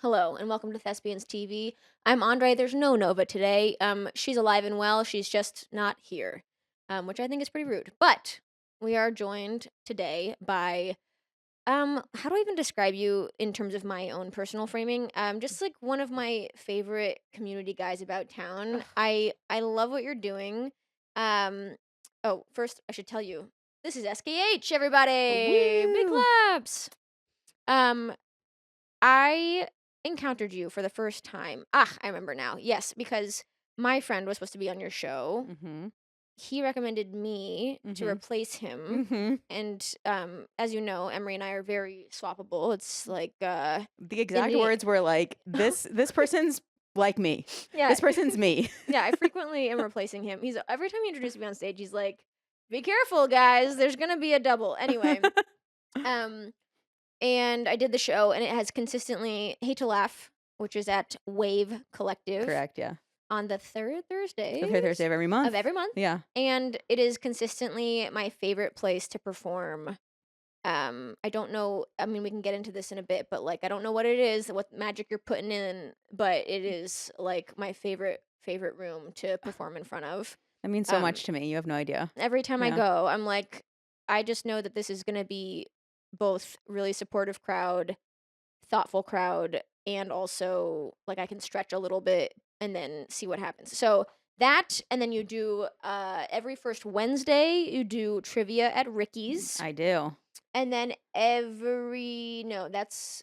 Hello and welcome to Thespian's TV. I'm Andre. There's no Nova today. She's alive and well. She's just not here, which I think is pretty rude. But we are joined today by how do I even describe you in terms of my own personal framing? Just like one of my favorite community guys about town. I love what you're doing. Um, oh, first I should tell you this is SKH. Everybody, big Woo! claps. Um, I encountered you for the first time. Ah, I remember now. Yes, because my friend was supposed to be on your show. Mhm. He recommended me to Mhm. replace him. Mhm. And as you know, Emery and I are very swappable. It's like The in exact the words were like, "This person's like me. yeah, This person's me." yeah, I frequently am replacing him. He's every time he introduces me on stage, he's like, "Be careful, guys. There's gonna be a double." Anyway, um, and I did the show, and it has consistently Hate to Laugh, which is at Wave Collective Correct, yeah. on the third The third Thursday Thursdays of every of month. every month, Yeah. and it is consistently my favorite place to perform. I don't know. I mean, we can get into this in a bit, but like, I don't know what it is, what magic you're putting in, but it is like my favorite room to perform in front of. That means so Um, much to me. You have no idea. every time I Yeah. go, I'm like, I just know that this is gonna be both really supportive crowd, thoughtful crowd, and also like I can stretch a little bit and then see what happens. So that, and then you do every first Wednesday you do trivia at Ricky's, I do. and then every no that's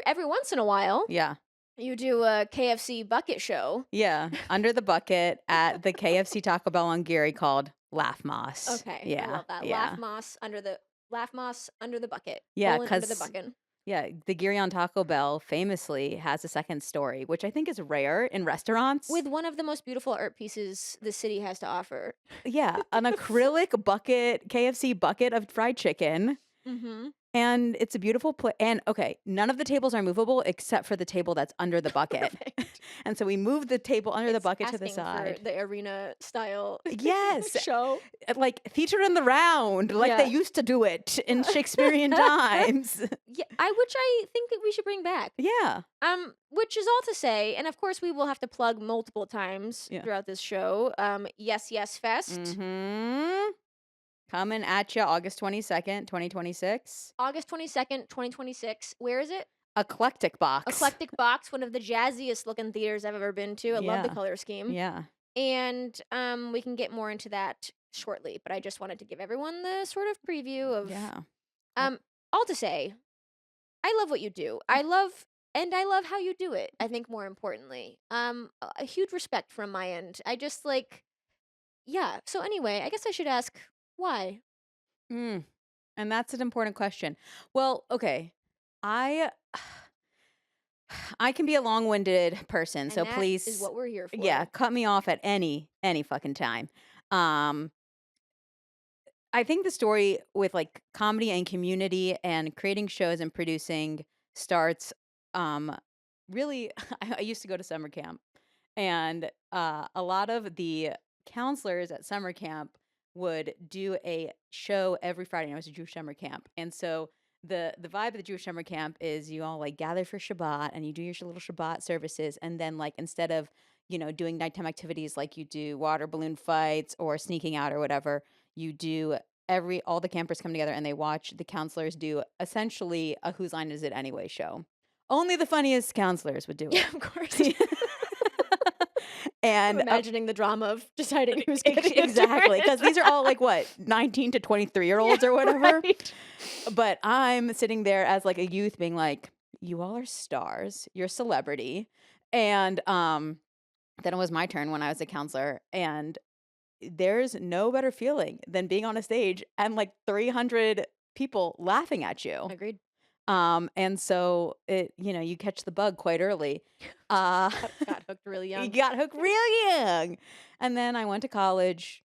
every once in a while Yeah. you do a KFC bucket show. Yeah. Under the bucket at the KFC Taco Bell on Geary called Laugh Moss. Okay, I Yeah. love that. Yeah. Laugh moss under the bucket, Yeah, colon under the cuz bucket. yeah, the Geary on Taco Bell famously has a second story, which I think is rare in restaurants. With one of the most beautiful art pieces the city has to offer. Yeah, an acrylic bucket, KFC bucket of fried chicken, Mm-hmm. and it's a beautiful and okay, none of the tables are movable except for the table that's under the bucket. Perfect. And so we moved the table under the It's bucket to the asking for side. the arena style Yes, show. like theater in the round, like they Yeah. used to do it in Shakespearean times. Yeah, which I think that we should bring back. Yeah. Which is all to say, and of course we will have to plug multiple times Yeah. throughout this show. Yes Fest, Mhm. Coming at you August 22nd, 2026. August 22nd, 2026. Where is it? Eclectic Box. Eclectic Box, one of the jazziest looking theaters I've ever been to. I love the Yeah. color scheme. Yeah. And we can get more into that shortly, but I just wanted to give everyone the sort of preview of Yeah. um all to say, I love what you do. I love how you do it. I think more importantly. A huge respect from my end. I just like yeah. So anyway, I guess I should ask why. Mm. And that's an important question. Well, okay. I I can be a long-winded person, And so that is please what we're here yeah, for. cut me off at any fucking time. Um I think the story with like comedy and community and creating shows and producing starts um really I used to go to summer camp and a lot of the counselors at summer camp would do a show every Friday night. It was a Jewish summer camp. And so the vibe of the Jewish summer camp is you all like gather for Shabbat and you do your little Shabbat services and then like instead of doing nighttime activities like you do water balloon fights or sneaking out or whatever, you do all the campers come together and they watch the counselors do essentially a Whose Line Is It Anyway show. Only the funniest counselors would do Yeah, it. of course. I'm And imagining the drama of deciding who's getting to do exactly, it. because these are all like what 19 to 23-year-olds or whatever. Right. But I'm sitting there as like a youth being like, you all are stars, you're celebrity. And then it was my turn when I was a counselor. And there's no better feeling than being on a stage and like 300 people laughing at you. Agreed. And so you catch the bug quite early. Uh Got hooked really you young. got hooked really young. And then I went to college,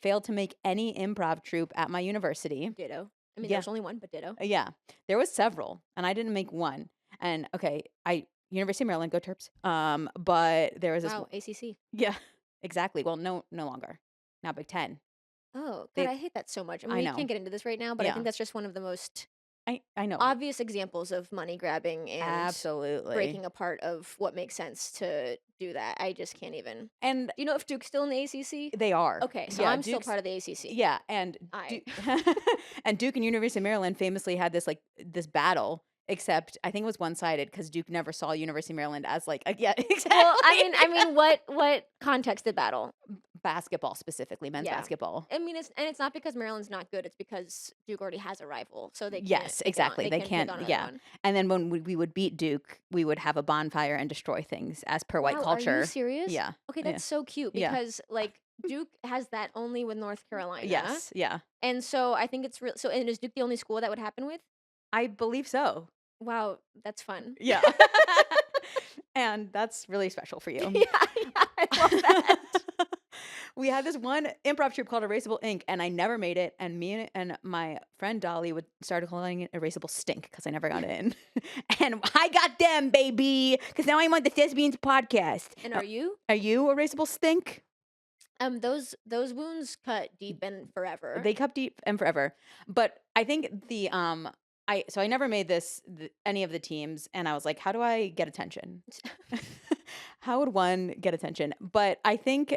failed to make any improv troupe at my university. Ditto. I mean, Yeah. there's only one, but ditto. Yeah. There was several, and I didn't make one. And okay, I University of Maryland, go Terps. But there was this Wow, ACC. yeah, exactly. Well, no longer. Now Big Ten. Oh, God, They I hate that so much. I mean, I we know. can't get into this right now, but I Yeah. think that's just one of the most I know. obvious examples of money grabbing and Absolutely. breaking apart of what makes sense to do that. I just can't even. And Do you know if Duke's still in the ACC? they are. Okay, so Yeah, I'm still Duke's part of the ACC. yeah, and I Duke and Duke and University of Maryland famously had this, like, this battle, except I think it was one-sided because Duke never saw University of Maryland as, like, a yeah, well, exactly. I mean, what context did battle? Basketball specifically, men's Yeah. basketball. I mean, it's not because Maryland's not good. It's because Duke already has a rival, so they can't Yes, take it on. exactly, They they can't take can't on yeah, anyone. and then when we would beat Duke, we would have a bonfire and destroy things as per white Wow, are you culture. serious? Yeah, Okay, yeah, that's so cute yeah. because like Duke has that only with North Carolina, Yes, yeah. and so I think it's real. So, and is Duke the only school that would happen with? I believe so. Wow, that's fun. Yeah. And that's really special for you. Yeah, yeah, I love that. We had this one improv troupe called Erasable Ink, and I never made it. And me and my friend Dolly would start calling it Erasable Stink because I never got in. And I got them, baby, because now I'm on the Thespians podcast. And are you? Are you Erasable Stink? Those wounds cut deep and forever. They kept deep and forever. But I think I never made any of the teams, and I was like, how do I get attention? How would one get attention? But I think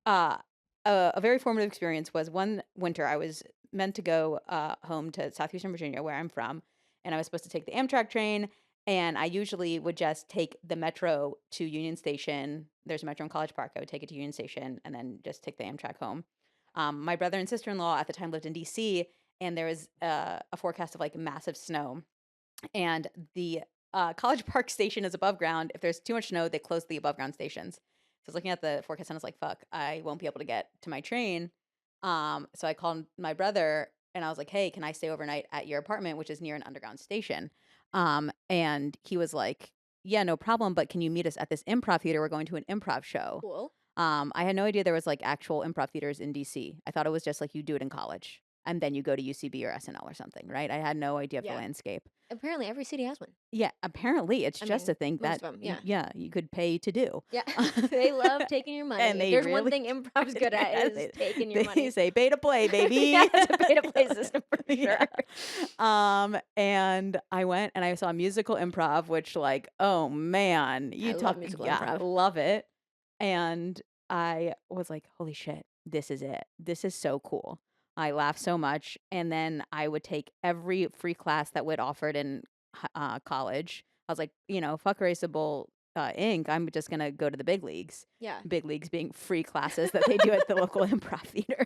uh, a very formative experience was one winter I was meant to go home to Southeastern Virginia, where I'm from, and I was supposed to take the Amtrak train. And I usually would just take the metro to Union Station. There's a metro in College Park. I would take it to Union Station and then just take the Amtrak home. My brother and sister in law at the time lived in DC, and there was a forecast of like massive snow. And the College Park station is above ground. If there's too much snow, they close the above ground stations. So I was looking at the forecast and I was like, fuck, I won't be able to get to my train. So I called my brother and I was like, hey, can I stay overnight at your apartment, which is near an underground station? And he was like, yeah, no problem. But can you meet us at this improv theater? We're going to an improv show. Cool. I had no idea there was like actual improv theaters in DC. I thought it was just like you do it in college and then you go to UCB or SNL or something, right? I had no idea of the Yeah. landscape. Apparently, every city has one. Yeah, apparently it's I just mean, a thing most that of 'em, yeah. yeah, you could pay to do. Yeah, they love taking your money. And If they there's one really thing improv's good at yeah, is taking your they money. say pay to play, baby. Yeah, it's a pay-to-play system for Yeah. sure. And I went and I saw musical improv, which like, oh man, I you love talk musical yeah, improv. love it. And I was like, holy shit, this is it. This is so cool. I laughed so much. And then I would take every free class that would offered in college. I was like, fuck Raceable Inc. I'm just going to go to the big leagues. Yeah. Big leagues being free classes that they do at the local improv theater.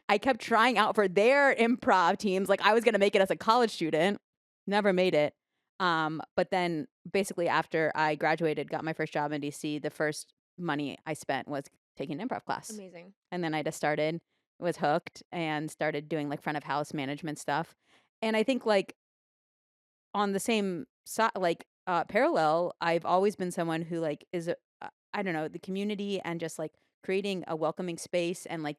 I kept trying out for their improv teams. Like I was going to make it as a college student. Never made it. But then basically after I graduated, got my first job in DC, the first money I spent was taking an improv class. Amazing. And then I just was hooked and started doing like front of house management stuff. And I think like on the same side, like parallel, I've always been someone who like I don't know, the community and just like creating a welcoming space and like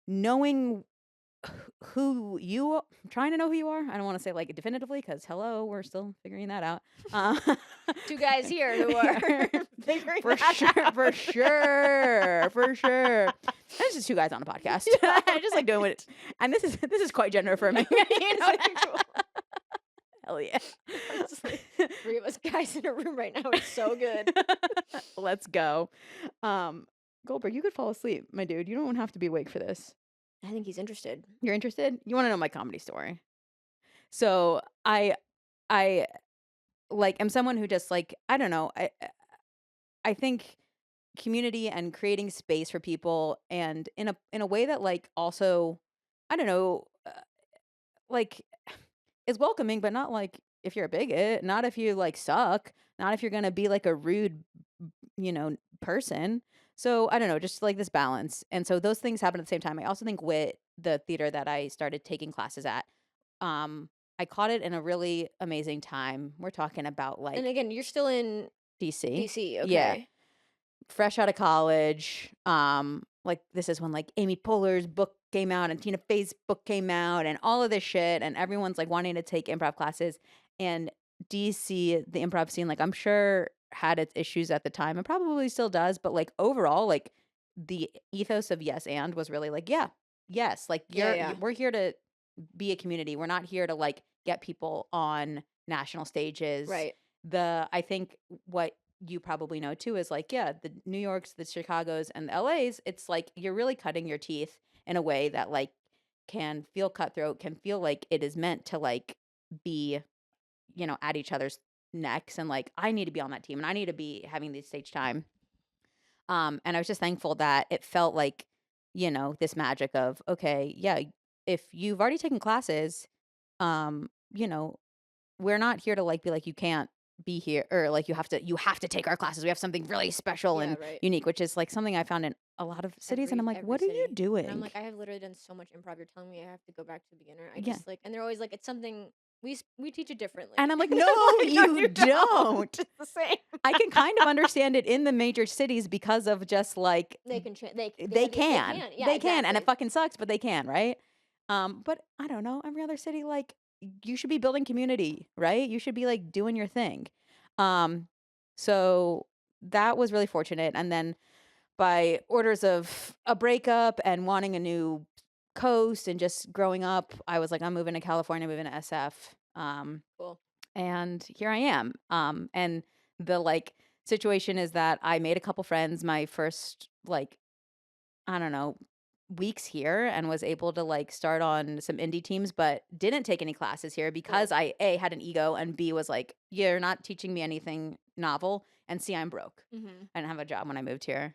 knowing trying to know who you are. I don't want to say like definitively because hello, we're still figuring that out. Uh, Two guys here who are figuring for that sure, out. for sure. There's just two guys on a podcast. I just like doing and this is quite gender affirming. You know, hell yeah. Honestly, 3 of us guys in a room right now is so good. Let's go. Goldberg, you could fall asleep, my dude. You don't have to be awake for this. I think he's interested. You're interested? You want to know my comedy story? So I like am someone who just like I don't know. I think community and creating space for people and in a way that like also I don't know like is welcoming, but not like if you're a bigot, not if you like suck, not if you're gonna be like a rude, person. So I don't know, just like this balance. And so those things happen at the same time. I also think Wit, the theater that I started taking classes at, I caught it in a really amazing time. We're talking about And like again, you're still in DC. DC, Yeah. okay. Fresh out of college. Like this is when like Amy Poehler's book came out and Tina Fey's book came out and all of this shit and everyone's like wanting to take improv classes and DC the improv scene like I'm sure had its issues at the time and probably still does but like overall like the ethos of yes and was really like yeah yes like Yeah, yeah. we're here to be a community. We're not here to like get people on national stages. Right. I think what you probably know too is like, yeah, the New Yorks, the Chicagos, and the LAs, it's like you're really cutting your teeth in a way that like can feel cutthroat, can feel like it is meant to like be, at each other's necks and like I need to be on that team and I need to be having the stage time. And I was just thankful that it felt like, this magic of, okay, yeah, if you've already taken classes, um, you know, we're not here to like be like you can't be here or like you have to take our classes. We have something really special Yeah, and right. unique, which is like something I found in a lot of cities. And I'm like, Every what are you city. And I'm doing? like, I have literally done so much improv. You're telling me I have to go back to the beginner. I Yeah. just like, and they're always like, it's something we teach it And differently. I'm like, And no, I'm like, no, you you don't. don't. It's the same. I can kind of understand it in the major cities because of just like They can they they have they can. can. Yeah, They can. And it exactly. fucking sucks, but they can, right? But I don't know. Every other city, like you should be building community, right? You should be like doing your thing. Um, so that was really fortunate. And then by orders of a breakup and wanting a new coast and just growing up, I was like, I'm moving to California, moving to SF. Cool. And here I am. And the like situation is that I made a couple friends my first like I don't know weeks here and was able to like start on some indie teams, but didn't take any classes here because Cool. I A had an ego and B was like, you're not teaching me anything novel, and C, I'm broke. Mm-hmm. I didn't have a job when I moved here.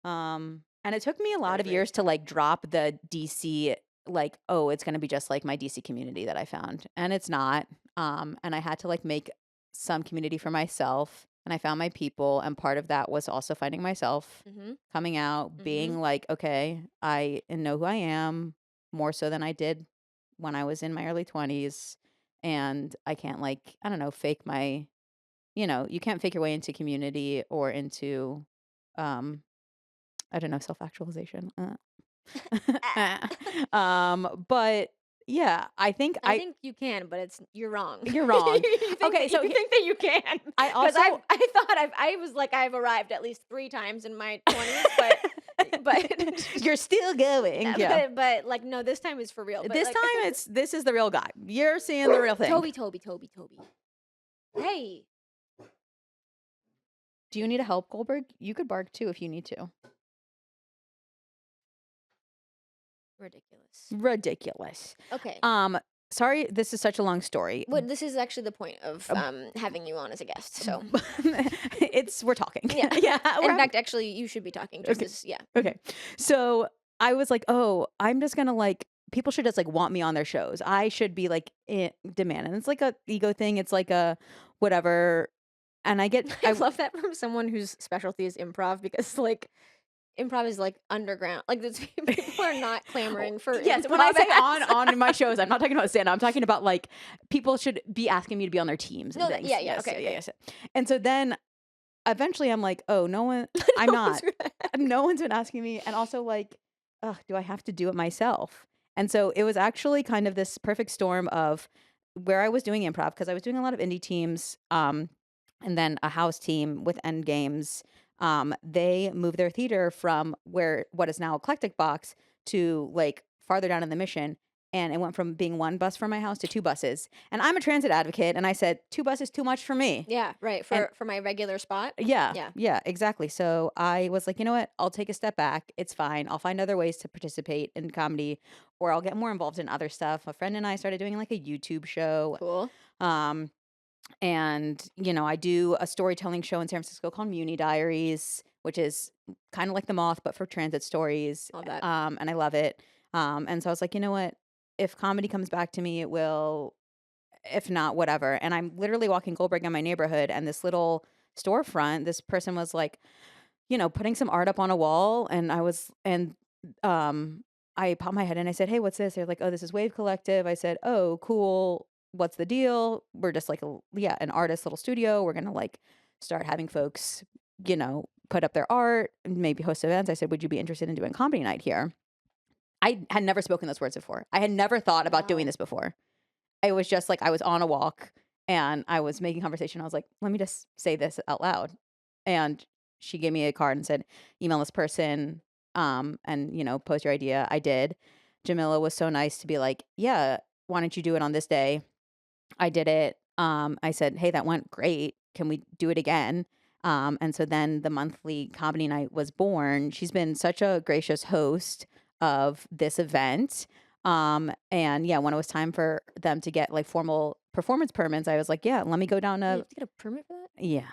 And it took me a lot Very of years brave. to like drop the DC, like, oh, it's gonna be just like my DC community that I found. And it's not. And I had to like make some community for myself. And I found my people. And part of that was also finding myself, Mm-hmm. coming out, Mm-hmm. being like, okay, I know who I am more so than I did when I was in my early 20s. And I can't like, I don't know, fake my, you can't fake your way into community or into um I don't know, self-actualization. But yeah, I think I think you can, but you're wrong. you're wrong. You think Okay, that you so think that you can I because I also I thought I was like I've arrived at least 3 times in my 20s, but you're still going. Yeah. but like no, this time is for real. But This like time this is the real guy. You're seeing the real thing. Toby. Hey, Do you need a help, Goldberg? You could bark too if you need to. ridiculous. Ridiculous. Okay. Sorry, this is such a long story. Well, this is actually the point of having you on as a guest. So We're talking. yeah, Yeah. In fact, actually, you should be talking. Just Okay. as yeah. Okay. So I was like, oh, I'm just gonna like people should just like want me on their shows. I should be like demand. And it's like a ego thing. It's like a whatever. And I get I love that from someone whose specialty is improv because like improv is like underground. Like these people are not clamoring for yes, when I improv say acts. on my shows, I'm not talking about stand up. I'm talking about like people should be asking me to be on their teams and No, things. yeah, Yes, okay, yeah, okay. yes. And so then eventually I'm like, oh, no one I'm No one's not. gonna- No one's been asking me. And also like, ugh, do I have to do it myself? And so it was actually kind of this perfect storm of where I was doing improv because I was doing a lot of indie teams, and then a house team with end games. They moved their theater from what is now Eclectic Box to like farther down in the Mission. And it went from being one bus from my house to two buses. And I'm a transit advocate. And I said, two buses too much for me. Yeah, right. And For my regular spot. yeah, Yeah. yeah, exactly. So I was like, you know what? I'll take a step back. It's fine. I'll find other ways to participate in comedy or I'll get more involved in other stuff. A friend and I started doing like a YouTube show. Cool. Um, and I do a storytelling show in San Francisco called Muni Diaries, which is kind of like The Moth, but for transit stories. All that. And I love it. And so I was like, you know what? If comedy comes back to me, it will. If not, whatever. And I'm literally walking Goldberg in my neighborhood, and this little storefront, this person was like, putting some art up on a wall, and I popped my head in. I said, "Hey, what's this?" They're like, "Oh, this is Wave Collective." I said, "Oh, cool. What's the deal?" We're just like an artist little studio. We're gonna like start having folks, put up their art and maybe host events. I said, "Would you be interested in doing comedy night here?" I had never spoken those words before. I had never thought about doing Wow. this before. It was just like I was on a walk and I was making conversation. I was like, let me just say this out loud. And she gave me a card and said, email this person, and post your idea. I did. Jamila was so nice to be like, yeah, why don't you do it on this day? I did it. I said, hey, that went great. Can we do it again? And so then the monthly comedy night was born. She's been such a gracious host of this event. And yeah, when it was time for them to get like formal performance permits, I was like, yeah, let me go down You to, have to get a permit for that? yeah,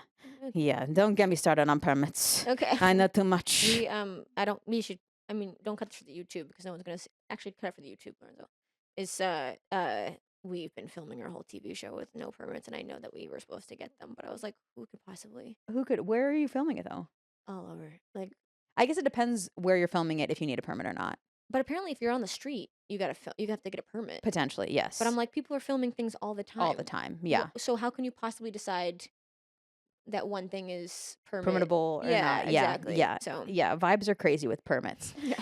Okay. yeah. Don't get me started on permits. Okay. I know too much. We I don't we should I mean don't cut this for the YouTube because no one's gonna actually cut it for the YouTube though. Is we've been filming our whole TV show with no permits and I know that we were supposed to get them, but I was like, who could possibly Where are you filming it though? all over like I guess it depends where you're filming it if you need a permit or not. but apparently if you're on the street, you have to get a permit. Potentially, But I'm yes. like, people are filming things all the All the time. time. Yeah. So how can you possibly decide that one thing is permit? Permittable or Yeah, not. Yeah. exactly. Yeah. So Yeah. Vibes are crazy with permits. yeah.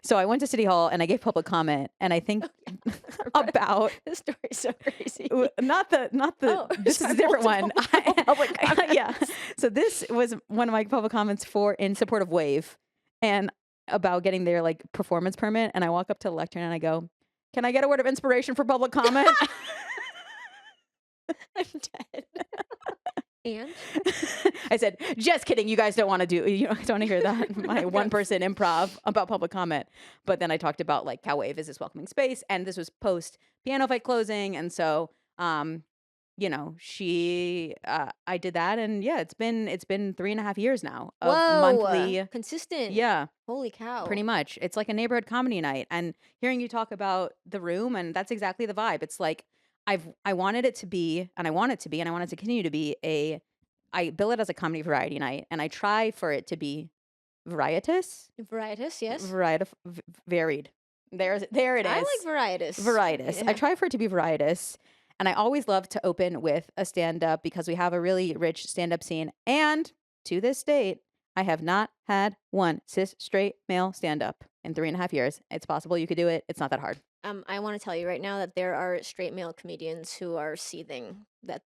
So I went to City Hall and I gave public comment and I think Right. about This story's so crazy. not the Oh, this is sorry, a different one. multiple public Yeah. comments. So this was one of my public comments for in support of Wave and about getting their like performance permit. And I walk up to the lectern and I go, can I get a word of inspiration for public comment? I'm dead. And I said, just kidding. You guys don't want to don't want to hear that. My one person improv about public comment. But then I talked about like how Wave is this welcoming space. And this was post piano fight closing. And so, I did that. And yeah, it's been 3.5 years now of monthly. consistent. Yeah, Holy cow. pretty much. It's like a neighborhood comedy night. And hearing you talk about the room, and that's exactly the vibe. It's like, I wanted it to be, and I want it to be, and I want it to continue to be I bill it as a comedy variety night, and I try for it to be varietous, Varietous, yes. varied. There it is. I like varietous. Varietous. Yeah. I try for it to be varietous, and I always love to open with a stand-up because we have a really rich stand-up scene. And to this date, I have not had one cis straight male stand-up in 3.5 years. It's possible you could do it. It's not that hard. I want to tell you right now that there are straight male comedians who are seething that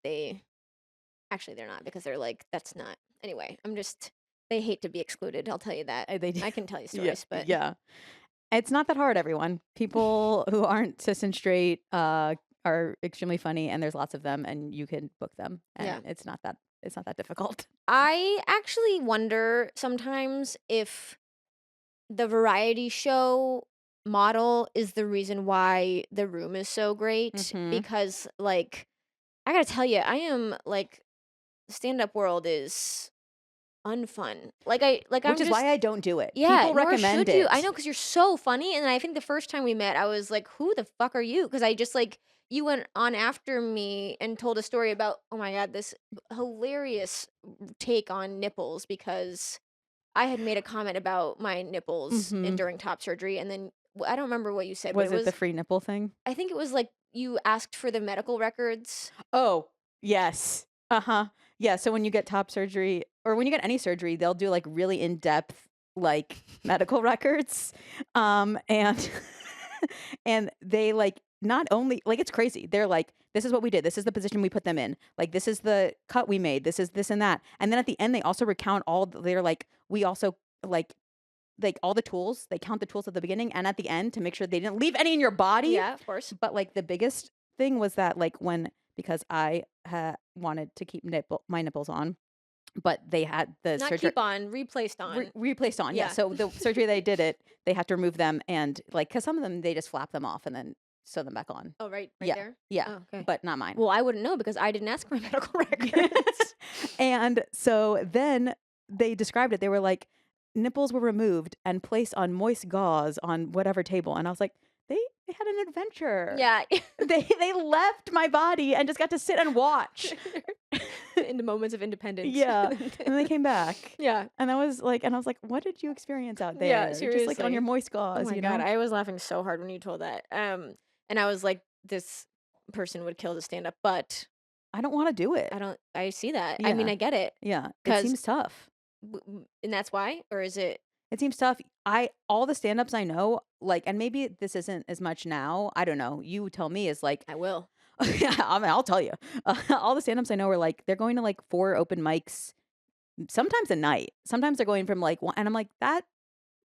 actually they're not because they're like, that's not. Anyway, they hate to be excluded. I'll tell you that. They do. I can tell you Yeah, stories, but yeah. It's not that hard, everyone. People who aren't cis and straight are extremely funny, and there's lots of them, and you can book them. And Yeah. it's not that difficult. I actually wonder sometimes if the variety show model is the reason why the room is so great Mhm. because like I gotta tell you, I am like stand-up world is unfun. Like I'm Which is just why I don't do it. yeah, People nor recommend should you. I it. know because you're so funny, and I think the first time we met, I was like, "Who the fuck are you?" Because I just like you went on after me and told a story about oh my god, this hilarious take on nipples because I had made a comment about my nipples Mhm. during top surgery, and then I don't remember what you said, but Was it the free nipple thing? I think it was like you asked for the medical records. Oh, yes. Uh-huh. Yeah, so when you get top surgery or when you get any surgery, they'll do like really in-depth like medical records. And and they like not only like it's crazy. They're like this is what we did. This is the position we put them in. Like this is the cut we made. This is this and that. And then at the end they also recount they're like we also like all the tools. They count the tools at the beginning and at the end to make sure they didn't leave any in your body. Yeah, of course. But like the biggest thing was that like because I wanted to keep my nipples on, but they had the Not surgery keep on, replaced on. replaced on. Yeah. Yeah. So the surgery they did they had to remove them and like because some of them they just flap them off and then sew them back on. Oh, right Yeah. there. Yeah. Oh, okay. But not mine. Well, I wouldn't know because I didn't ask for my medical records. And so then they described it. They were like, nipples were removed and placed on moist gauze on whatever table. And I was like, they had an adventure. Yeah. They left my body and just got to sit and watch. Into moments of independence. Yeah. And then they came back. Yeah. And I was like, what did you experience out there? Yeah, Just like on seriously. your moist Oh gauze, my you god, know? I was laughing so hard when you told that. And I was like, this person would kill to stand up, but I don't want to do it. I see that. I mean, Yeah. I get it. Yeah. It 'Cause- seems tough. And that's why? Or is it? It seems tough. All the stand-ups I know, like, and maybe this isn't as much now. I don't know. You tell me is like, I will. yeah, I mean, I'll tell you. All the stand-ups I know are like, they're going to like 4 open mics, sometimes a night. Sometimes they're going from like one, and I'm like, that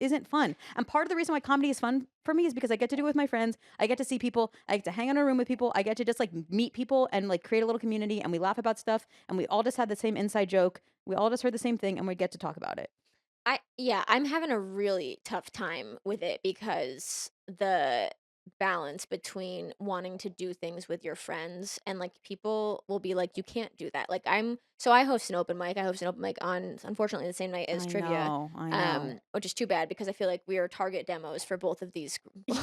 isn't fun. And part of the reason why comedy is fun for me is because I get to do it with my friends. I get to see people. I get to hang out in a room with people. I get to just like meet people and like create a little community, and we laugh about stuff, and we all just had the same inside joke. We all just heard the same thing, and we get to talk about it. I'm having a really tough time with it because the balance between wanting to do things with your friends and like people will be like you can't do that. Like I host an open mic. I host an open mic on unfortunately the same night as trivia. I know. Which is too bad because I feel like we are target demos for both of these Yeah.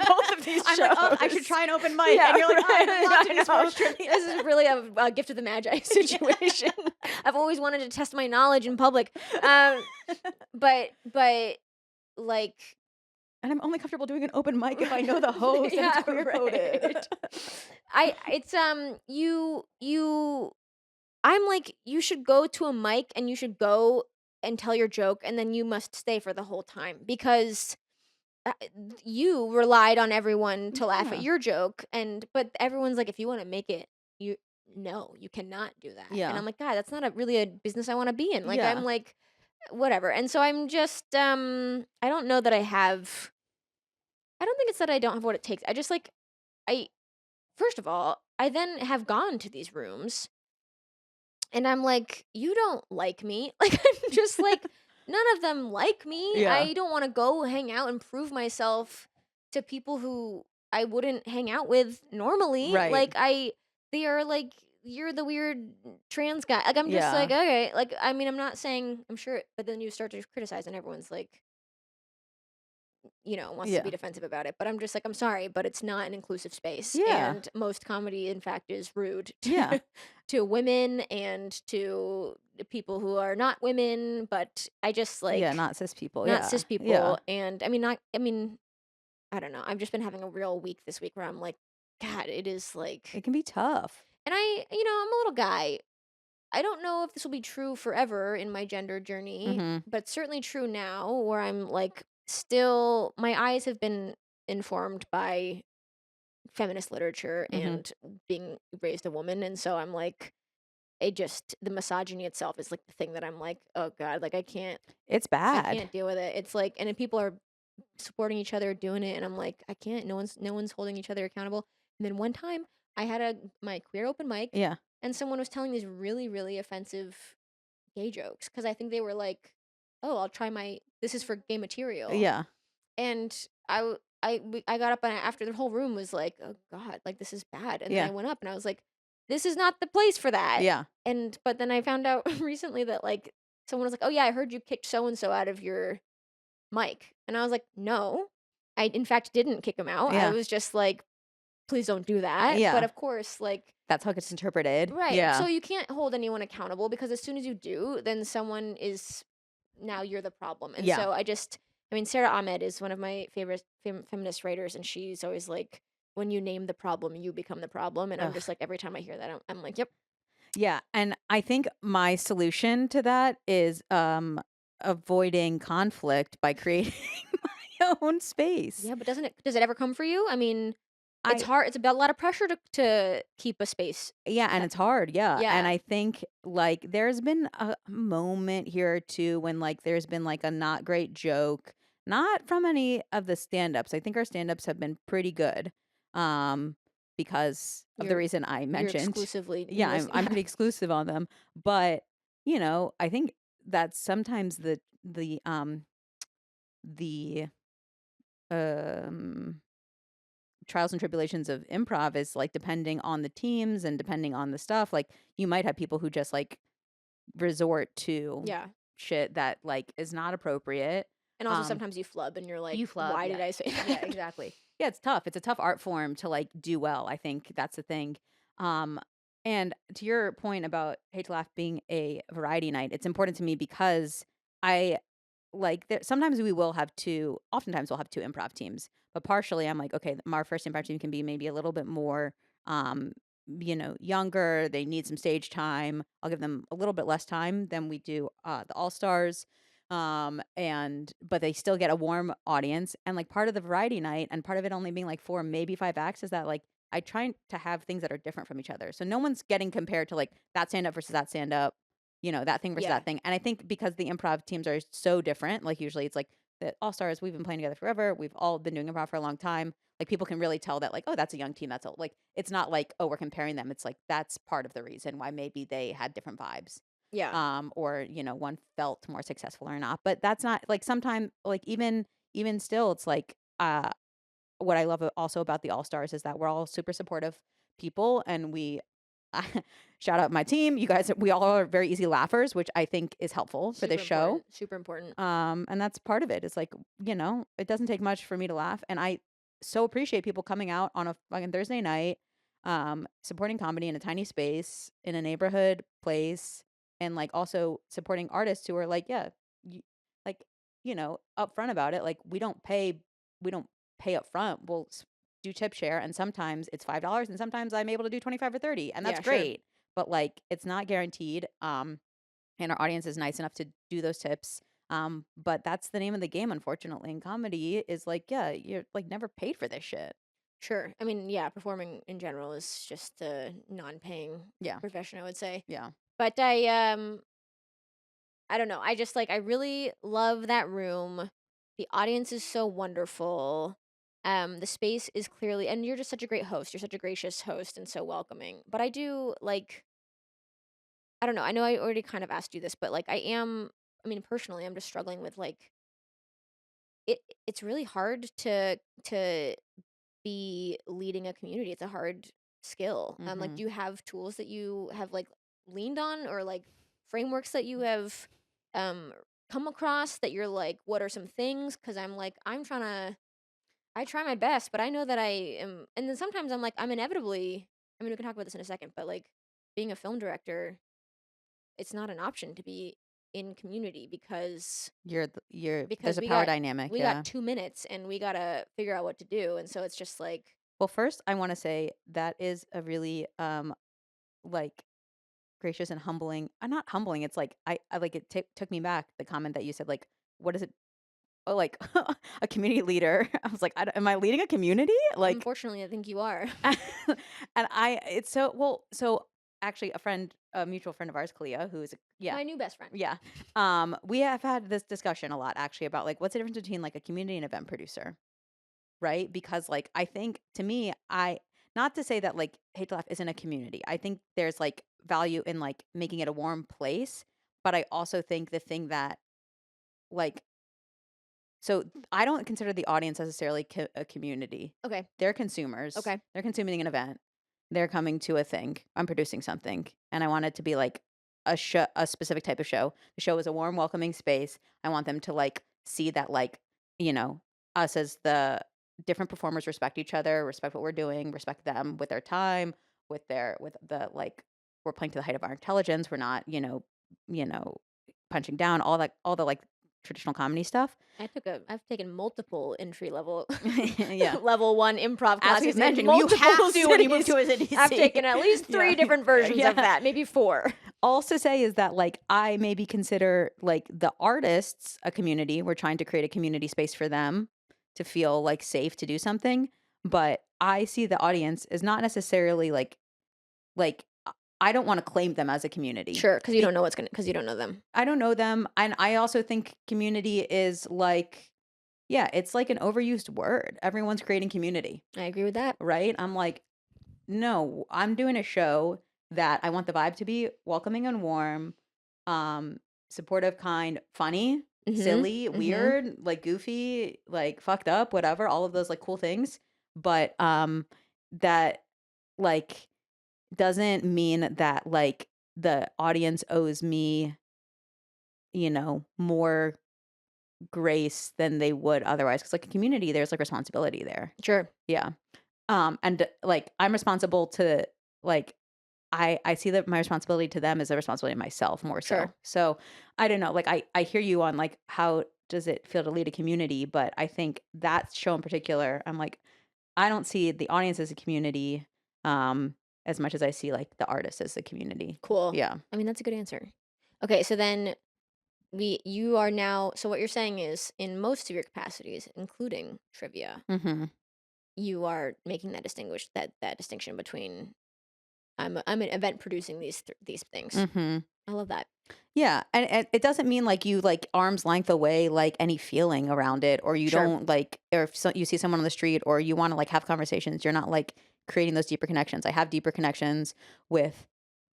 both of these I'm shows. like, oh, I should try an open mic. Yeah, And you're like, oh, I right. would love to I do know. sports trivia. This is really a gift of the magi situation. I've always wanted to test my knowledge in public. But like And I'm only comfortable doing an open mic if I know the host and yeah, it's queer coded. right. I it's you I'm like you should go to a mic and you should go and tell your joke and then you must stay for the whole time because uh, you relied on everyone to laugh at Yeah. your joke but everyone's like if you want to make it you no you cannot do that and Yeah. I'm like god that's not really a business I want to be in like I'm Yeah. like whatever and so I'm just I don't know that I don't think it's that I don't have what it takes I just like I first of all I then have gone to these rooms and I'm like, "You don't like me." Like, I'm just like, none of them like me. Yeah. I don't wanna go hang out and prove myself to people who I wouldn't hang out with normally. Right. Like, they are like, "You're the weird trans guy." Like, I'm just like, Yeah. "Okay." Like, I mean, I'm not saying I'm sure but then you start to criticize and everyone's like wants to be Yeah. defensive about it. But I'm just like, I'm sorry, but it's not an inclusive space. Yeah. And most comedy, in fact, is rude Yeah. to women and to the people who are not women. But I just Yeah. like Not cis people. not Yeah. cis Yeah. people. And I mean, I don't know. I've just been having a real week this week where I'm like, God, it is It like, can be tough. and I'm a little guy. I don't know if this will be true forever in my gender journey, Mm-hmm. but it's certainly true now where I'm like still my eyes have been informed by feminist literature Mm-hmm. and being raised a woman and so I'm like the misogyny itself is like the thing that I'm like, oh god, like It's I bad. can't deal with it. It's like and then people are supporting each other doing it and I'm like, I can't no one's holding each other accountable. And then one time I had my queer open mic Yeah. and someone was telling these really, really offensive gay jokes because I think they were like, "Oh, I'll try my this is for gay material." Yeah. And I got up and after the whole room was like, "Oh god, like this is bad." And then Yeah. I went up and I was like, "This is not the place for that." Yeah. And but then I found out recently that like someone was like, "Oh yeah, I heard you kicked so and so out of your mic." And I was like, "No. I in fact didn't kick him out. I Yeah. was just like, please don't do that." But Yeah. of course, like That's how it gets interpreted. right. So Yeah. you can't hold anyone accountable because as soon as you do, then someone is now you're the problem. And Yeah. so I mean, Sarah Ahmed is one of my favorite feminist writers, and she's always like, when you name the problem, you become the problem. And I'm just Ugh. like, every time I hear that, I'm like, yep, Yeah. And I think my solution to that is avoiding conflict by creating my own space. yeah. But does it ever come for you? I mean, it's I hard. It's about a lot of pressure to keep a space. Yeah, and Uh, it's hard, yeah, and Yeah. I think, like, there's been a moment here or two when, like, there's been, like, a not great joke, not from any of the stand-ups. I think our stand-ups have been pretty good, um, because of the You're reason I you're mentioned. exclusively Yeah, I'm listen. I'm Yeah. pretty exclusive on them, but, I think that sometimes the, um trials and tribulations of improv is like depending on the teams and depending on the stuff, like you might have people who just like resort to Yeah. shit that like is not appropriate. And also um sometimes you flub and you're like, you flub, why yeah. did I say Yeah, that? exactly. Yeah, it's tough. It's a tough art form to like do well. I think that's the thing. um and to your point about Hate to Laugh being a variety night, it's important to me because I like there sometimes we will have two oftentimes we'll have two improv teams, but partially I'm like, okay, our first improv team can be maybe a little bit more um younger. They need some stage time. I'll give them a little bit less time than we do the all stars. And but they still get a warm audience, and like part of the variety night and part of it only being like four, maybe five acts, is that like I try to have things that are different from each other, so no one's getting compared to like that stand up versus that stand up, that thing versus Yeah. that thing. And I think because the improv teams are so different, like usually it's like the All Stars, we've been playing together forever. We've all been doing improv for a long time. Like people can really tell that, like, oh, that's a young team. That's like it's not like, oh, we're comparing them. It's like that's part of the reason why maybe they had different vibes. Yeah. Or one felt more successful or not. But that's not like sometimes like even still, it's like what I love also about the All Stars is that we're all super supportive people, and we shout out my team. You guys, we all are very easy laughers, which I think is helpful for Super this show. important. Super important. And that's part of it. It's like, it doesn't take much for me to laugh. And I so appreciate people coming out on a fucking Thursday night, supporting comedy in a tiny space, in a neighborhood place, and like also supporting artists who are like, yeah, you, like, upfront about it. Like, we don't pay up front. We'll do tip share. And sometimes it's $5 and sometimes I'm able to do 25 or 30. And that's Yeah, sure. great. But like, it's not guaranteed. And our audience is nice enough to do those tips. But that's the name of the game, unfortunately. In comedy is like, yeah, you're like never paid for this shit. Sure. I mean, yeah, performing in general is just a non-paying Yeah. profession, I would say. Yeah. But I don't know. I just like I really love that room. The audience is so wonderful. The space is clearly, and you're just such a great host. You're such a gracious host and so welcoming. But I do like I don't know. I know I already kind of asked you this, but like I mean personally I'm just struggling with like it's really hard to be leading a community. It's a hard skill. Like, Mm-hmm. do you have tools that you have like leaned on, or like frameworks that you have um come across that you're like, what are some things? Because I'm like, I try my best, but I know that I am, and then sometimes I'm like, I'm inevitably. I mean, we can talk about this in a second, but like being a film director, it's not an option to be in community because there's a power dynamic. we got Yeah. 2 minutes and we gotta figure out what to do, and so it's just like Well, first, I want to say that is a really, like, gracious and humbling. Not humbling. It's like, I like it took me back the comment that you said, like, what is it? Oh, like a community leader. I was like, am I leading a community? Like, unfortunately, I think you are. it's so, well, so actually a mutual friend of ours, Kalia, who's, yeah, My new best friend. yeah. We have had this discussion a lot actually about like, what's the difference between like a community and event producer, right? Because like, I think to me, not to say that like Hate to Laugh isn't a community. I think there's like value in like making it a warm place. But I also think the thing that like, so I don't consider the audience necessarily a community. Okay. They're consumers. Okay. They're consuming an event. They're coming to a thing. I'm producing something, and I want it to be like a show, a specific type of show. The show is a warm, welcoming space. I want them to like see that like you know us as the different performers respect each other, respect what we're doing, respect them with their time, with the like we're playing to the height of our intelligence. We're not you know punching down all the like traditional comedy stuff. I've taken multiple entry level Yeah. level 1 improv As we've classes in mentioned, you multiple have to when you move cities. to a city. I've taken at least 3 Yeah. different versions of Yeah. that, maybe 4. All to say is that, like, I maybe consider, like, the artists a community. We're trying to create a community space for them to feel, like, safe to do something, but I see the audience as not necessarily, like, I don't wanna claim them as a community. Sure, because you don't know what's gonna because you don't know them. I don't know them, and I also think community is, like yeah, it's like an overused word. Everyone's creating community, I agree with that. right? I'm like, no, I'm doing a show that I want the vibe to be welcoming and warm, supportive, kind, funny, Mhm. silly, Mhm. weird, like goofy, like fucked up, whatever, all of those like cool things. But that like doesn't mean that like the audience owes me, more grace than they would otherwise. Cause like a community, there's like responsibility there. Sure. Yeah. And like I'm responsible to like I see that my responsibility to them is a responsibility to myself more so. Sure. So I don't know, like I hear you on like how does it feel to lead a community, but I think that show in particular, I'm like, I don't see the audience as a community as much as I see like the artist as a community. Cool. Yeah. I mean, that's a good answer. Okay, so then you are now so what you're saying is in most of your capacities, including trivia, Mhm. you are making that distinction between I'm an event producing these things. Mhm. I love that. Yeah, and it doesn't mean like you like arm's length away like any feeling around it, or you Sure. don't like, or if you see someone on the street, or you want to like have conversations, you're not like creating those deeper connections. I have deeper connections with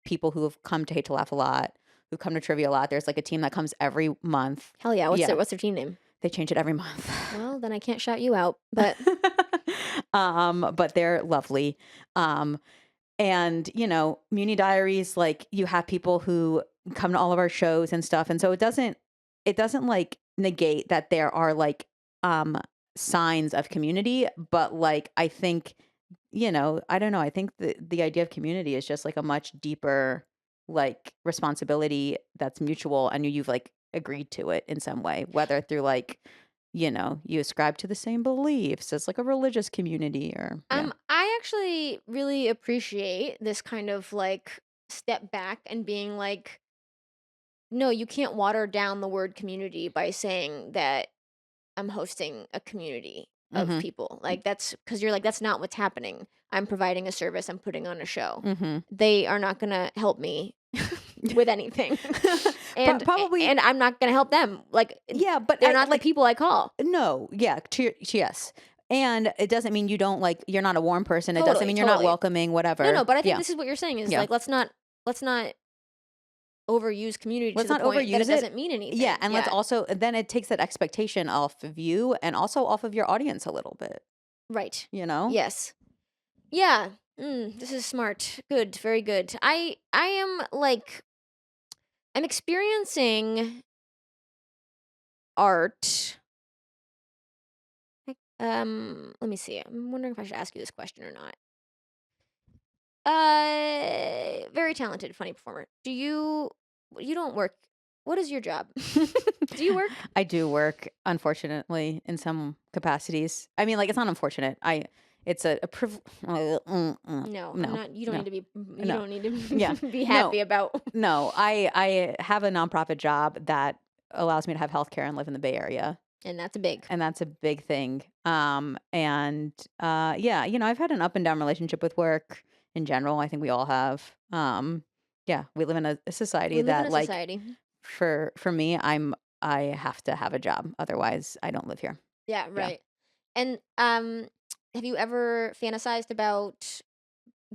people who have come to Hate to Laugh a lot, who come to trivia a lot. There's like a team that comes every month. Hell yeah. Yeah, What's their team name? they change it every month. Well, then I can't shout you out, but But they're lovely. Um, and, Muni Diaries, like, you have people who come to all of our shows and stuff, and so it doesn't, like, negate that there are, like, um, signs of community, but, like, I think, I don't know, I think the idea of community is just, like, a much deeper, like, responsibility that's mutual, and you've, like, agreed to it in some way, whether through, like, you ascribe to the same beliefs as, like, a religious community, or yeah. I actually really appreciate this kind of like step back and being like, no, you can't water down the word community by saying that I'm hosting a community of Mhm. people. Like that's because you're like, that's not what's happening. I'm providing a service, I'm putting on a show. Mhm. They are not gonna help me with anything. and Probably, and I'm not gonna help them. Like yeah, but they're I not the like, people I call. no, yeah, yes. And it doesn't mean you don't like, you're not a warm person. It doesn't Totally, mean you're not totally. welcoming, No, no, whatever. but I think Yeah. this is what you're saying is Yeah. like let's not overuse community to Let's the not point that it overuse it. doesn't mean Yeah, anything. and let's Yeah. also, then it takes that expectation off of you and also off of your audience a little bit, Right. you know? Yes. Yeah. This is smart. Good. Very good. I am like I'm experiencing art. Let me see. I'm wondering if I should ask you this question or not. Very talented, funny performer. You don't work. What is your job? Do you work? I do work, unfortunately, in some capacities. I mean, like, it's not unfortunate. It's a No, I'm no, not. You don't no, need to be. You no. don't need Yeah. to be No, happy about. no. I have a nonprofit job that allows me to have healthcare and live in the Bay Area. And that's big. And that's a big thing. And yeah, I've had an up and down relationship with work in general. I think we all have. Yeah, we live in a society We live in that, a like, society. for me, I have to have a job. Otherwise, I don't live here. Yeah, Yeah. right. And have you ever fantasized about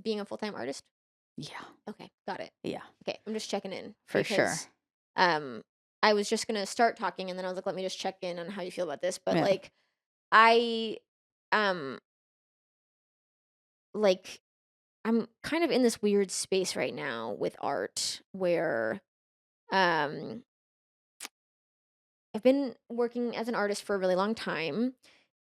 being a full-time artist? Yeah. Okay, got it. Yeah. Okay, I'm just checking in For sure. because um I was just gonna start talking and then I was like, let me just check in on how you feel about this. But Yeah. like I um like I'm kind of in this weird space right now with art where um I've been working as an artist for a really long time.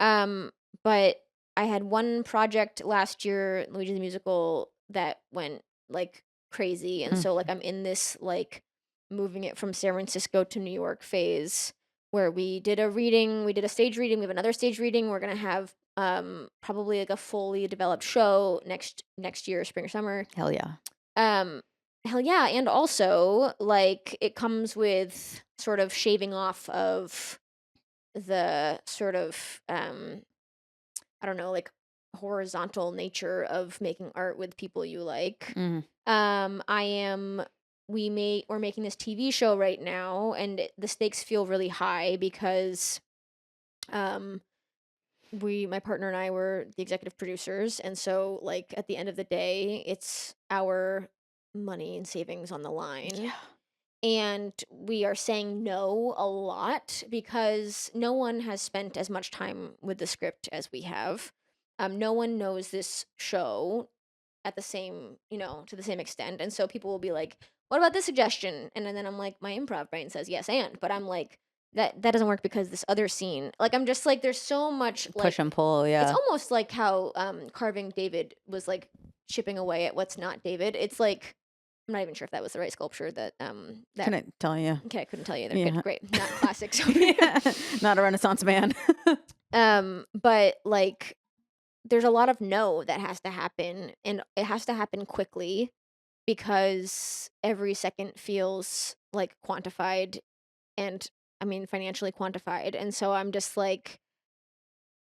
Um, but I had one project last year, Luigi the Musical, that went like crazy. And so like Mhm. I'm in this like moving it from San Francisco to New York phase where we did a reading, we did a stage reading, we have another stage reading. We're gonna have probably like a fully developed show next year, spring or summer. Hell yeah. Um, Hell yeah, and also, like, it comes with sort of shaving off of the sort of, I don't know, like, horizontal nature of making art with people you like. Mhm. I am we're making this TV show right now, and the stakes feel really high because, um, my partner and I were the executive producers, and so, like, at the end of the day, it's our money and savings on the line. Yeah. And we are saying no a lot because no one has spent as much time with the script as we have. No one knows this show at the same, to the same extent. And so people will be like, what about this suggestion? And then I'm like, my improv brain says yes and, but I'm like, that doesn't work because this other scene, like I'm just like, there's so much Push like and pull. it's Yeah. almost like how carving David was like chipping away at what's not David. It's like I'm not even sure if that was the right sculpture that Couldn't tell you. okay, I couldn't tell you either. Good, Yeah. great. Not classic. So Not a Renaissance man. but like there's a lot of no that has to happen and it has to happen quickly because every second feels like quantified and I mean financially quantified. And so I'm just like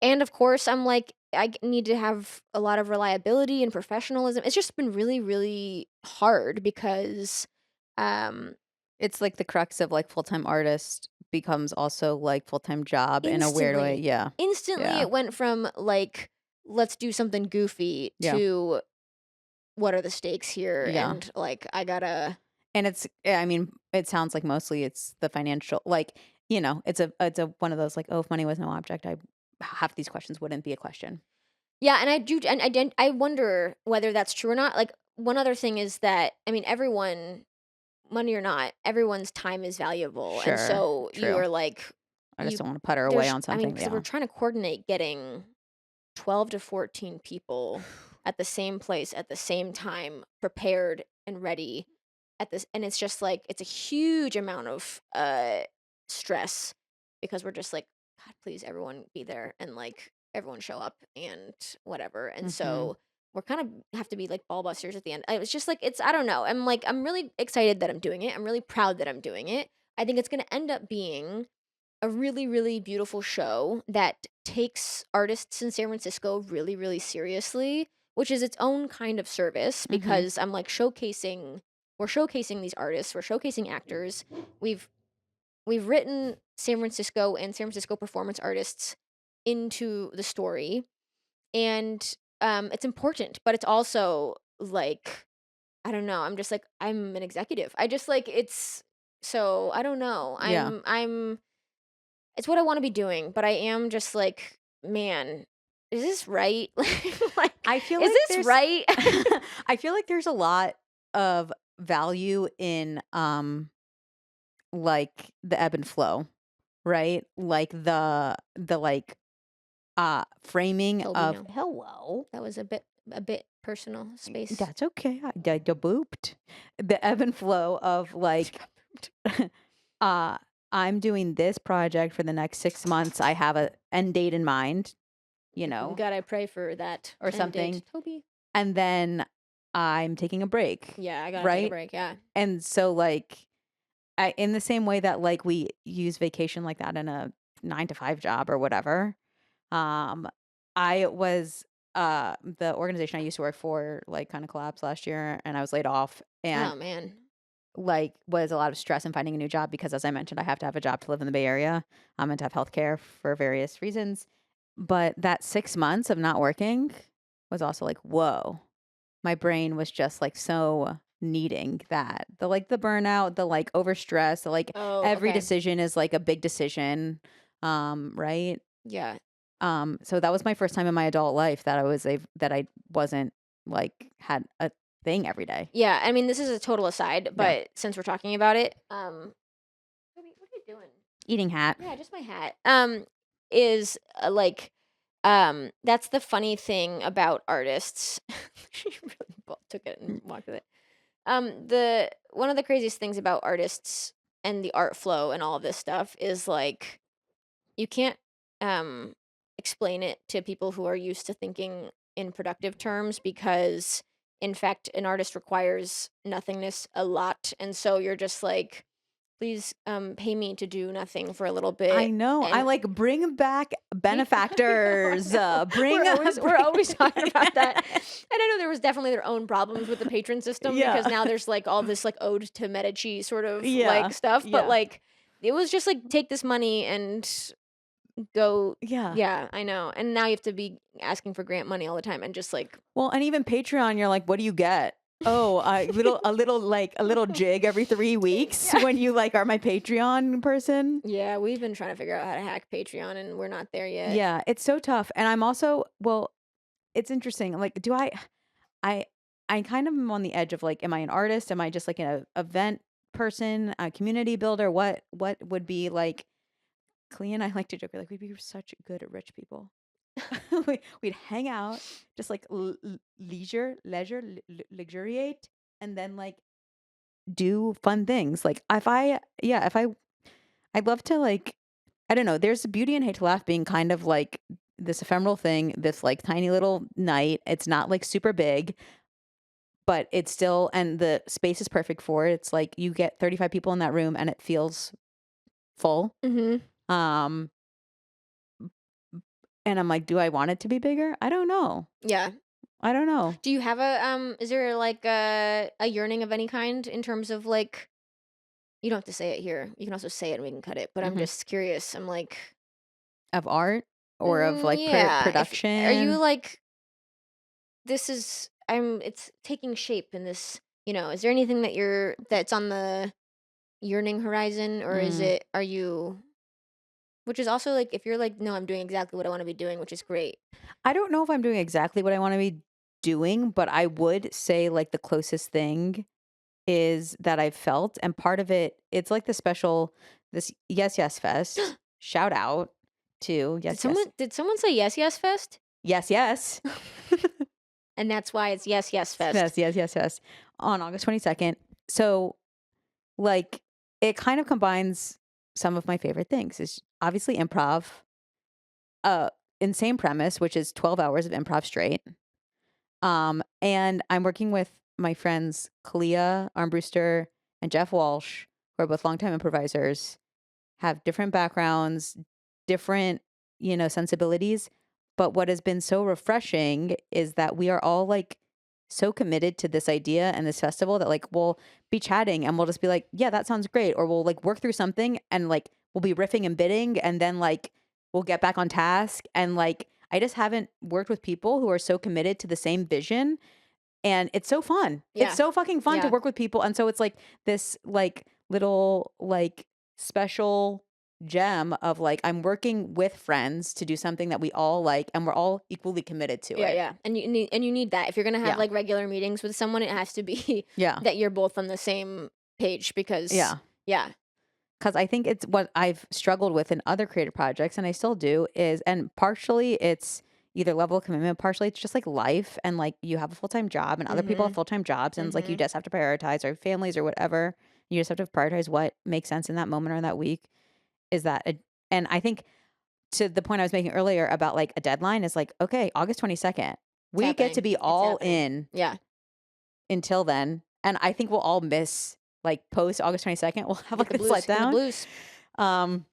and of course I'm like need to have a lot of reliability and professionalism. It's just been really really hard because um It's like the crux of like full-time artist becomes also like full-time job in a weird way. Instantly. Yeah. Instantly, Yeah. it went from, like, "Let's do something goofy," Yeah. to, "What are the stakes here?" Yeah. And, like, I gotta And it's I mean, it sounds like mostly it's the financial like, it's a one of those like, "Oh, if money was no object, I half these questions wouldn't be a question." Yeah, and I wonder whether that's true or not. Like, one other thing is that, I mean, everyone, money or not, everyone's time is valuable, and Sure. so you True. are like, I just you don't wanna put her away on I mean, something. because we're Yeah. trying to coordinate getting 12 to 14 people at the same place at the same time, prepared and ready at this, and it's just like it's a huge amount of stress, because we're just like, God, please everyone be there, and like everyone show up and whatever. And Mhm. so we're kind of have to be like ball busters at the end. It was just like, it's, I don't know. I'm like, I'm really excited that I'm doing it. I'm really proud that I'm doing it. I think it's going to end up being a really, really beautiful show that takes artists in San Francisco really, really seriously, which is its own kind of service, Mhm. because I'm like we're showcasing these artists, we're showcasing actors. We've we've written San Francisco and San Francisco performance artists into the story, and it's important, but it's also like, I don't know, I'm just like, I'm an executive. I just like, it's, so I don't know. Yeah. I'm it's what I wanna be doing, but I am just like, "Man, is this right?" Like, I feel "Is like this there's right?" I feel like there's a lot of value in, like, the ebb and flow, right? Like, like, framing Toby, of no. "Hello." That was a bit personal space. That's okay. I booped. The ebb and flow of like, uh, I'm doing this project for the next 6 months. I have a end date in mind, you know, God, I pray for that or end something, date. Toby. and then I'm taking a break, Yeah, I gotta take a right? break, yeah. And so, like, in the same way that like we use vacation like that in a 9 to 5 job or whatever, um, I was the organization I used to work for like kind of collapsed last year, and I was laid off, and Oh, man. like was a lot of stress in finding a new job because, as I mentioned, I have to have a job to live in the Bay Area. I'm meant to have healthcare for various reasons. But that 6 months of not working was also like, whoa, my brain was just like so needing that. The like the burnout, the like overstress, the like Oh, every okay. decision is like a big decision. Right. Yeah. So that was my first time in my adult life that that I wasn't like had a thing every day. Yeah, I mean, this is a total aside, Yeah. but since we're talking about it, Toby, what are you doing? Eating hat. Yeah, just my hat. Is like, that's the funny thing about artists. She really took it and walked with it. The one of the craziest things about artists and the art flow and all of this stuff is like, you can't um explain it to people who are used to thinking in productive terms, because in fact an artist requires nothingness a lot, and so you're just like, please pay me to do nothing for a little I bit. know. I And like bring back I benefactors. know. Bring, We're bring. always talking about that. And I know there was definitely their own problems with the patron system, because Yeah. now there's like all this like ode to Medici sort of like Yeah. stuff, but Yeah. like it was just like, take this money and go. Yeah. Yeah, I know. And now you have to be asking for grant money all the time, and just like Well, and even Patreon, you're like, what do you get? Oh, a little jig every 3 weeks yeah. when you like are my Patreon person. Yeah, we've been trying to figure out how to hack Patreon, and we're not there yet. Yeah, it's so tough. And I'm also, well, it's interesting. Like, I, I kind of am on the edge of like, am I an artist? Am I just like an event person, a community builder? What would be like, Clea and I like to joke, we're like, we'd be such good at rich people. We'd hang out, just like luxuriate, and then like do fun things. Like if I, I'd love to like, I don't know. There's beauty in Hate to Laugh being kind of like this ephemeral thing, this like tiny little night. It's not like super big, but it's still, and the space is perfect for it. It's like you get 35 people in that room, and it feels full. Mhm. Um, and I'm like, do I want it to be bigger? I don't know. Yeah. I don't know. Do you have a is there like a yearning of any kind in terms of like You don't have to say it here. You can also say it and we can cut it. But I'm Mhm. just curious. I'm like, Of art or of, like, yeah. If are you production? like this is I'm it's taking shape in this. Is there anything that's on the yearning horizon, or is Mm. it are you which is also like if you're like, no, I'm doing exactly what I want to be doing, which is great. I don't know if I'm doing exactly what I wanna be doing, but I would say, like, the closest thing is that I've felt, and part of it, it's like this Yes Yes Fest. Shout out to Did Yes Yes. someone say yes, yes fest? Yes Yes. And that's why it's yes, yes fest. Fest, yes, yes, yes, on August 22nd. So, like, it kind of combines some of my favorite things. It's obviously improv, uh, insane premise, which is 12 hours of improv straight. And I'm working with my friends Kalia, Armbruster, and Jeff Walsh, who are both longtime improvisers, have different backgrounds, different, sensibilities. But what has been so refreshing is that we are all like so committed to this idea and this festival that like we'll be chatting and we'll just be like, yeah, that sounds great. Or we'll like work through something and like we'll be riffing and bidding and then like we'll get back on task. And like I just haven't worked with people who are so committed to the same vision, and it's so fun. It's Yeah. so fucking fun to Yeah. work with people, and so it's like this, like, little, like, special gem of, like, I'm working with friends to do something that we all like, and we're all equally committed to Yeah, it. yeah. And you need that. If you're gonna have Yeah. like regular meetings with someone, it has to be Yeah. that you're both on the same page because Yeah. yeah. Because I think it's what I've struggled with in other creative projects, and I still do, is and partially it's either level of commitment, partially it's just, like, life, and, like, you have a full-time job, and other people have Mhm. full-time jobs, and it's like you Mhm. just have to prioritize, or families or whatever. You just have to prioritize what makes sense in that moment or in that week. Is that a and I think to the point I was making earlier about, like, a deadline is like, "Okay, August 22nd, It's we get to happening. be It's all happening. in Yeah. until then," and I think we'll all miss, like, post August 22nd, we'll have, Get like, the a blues. Get the letdown. blues. Um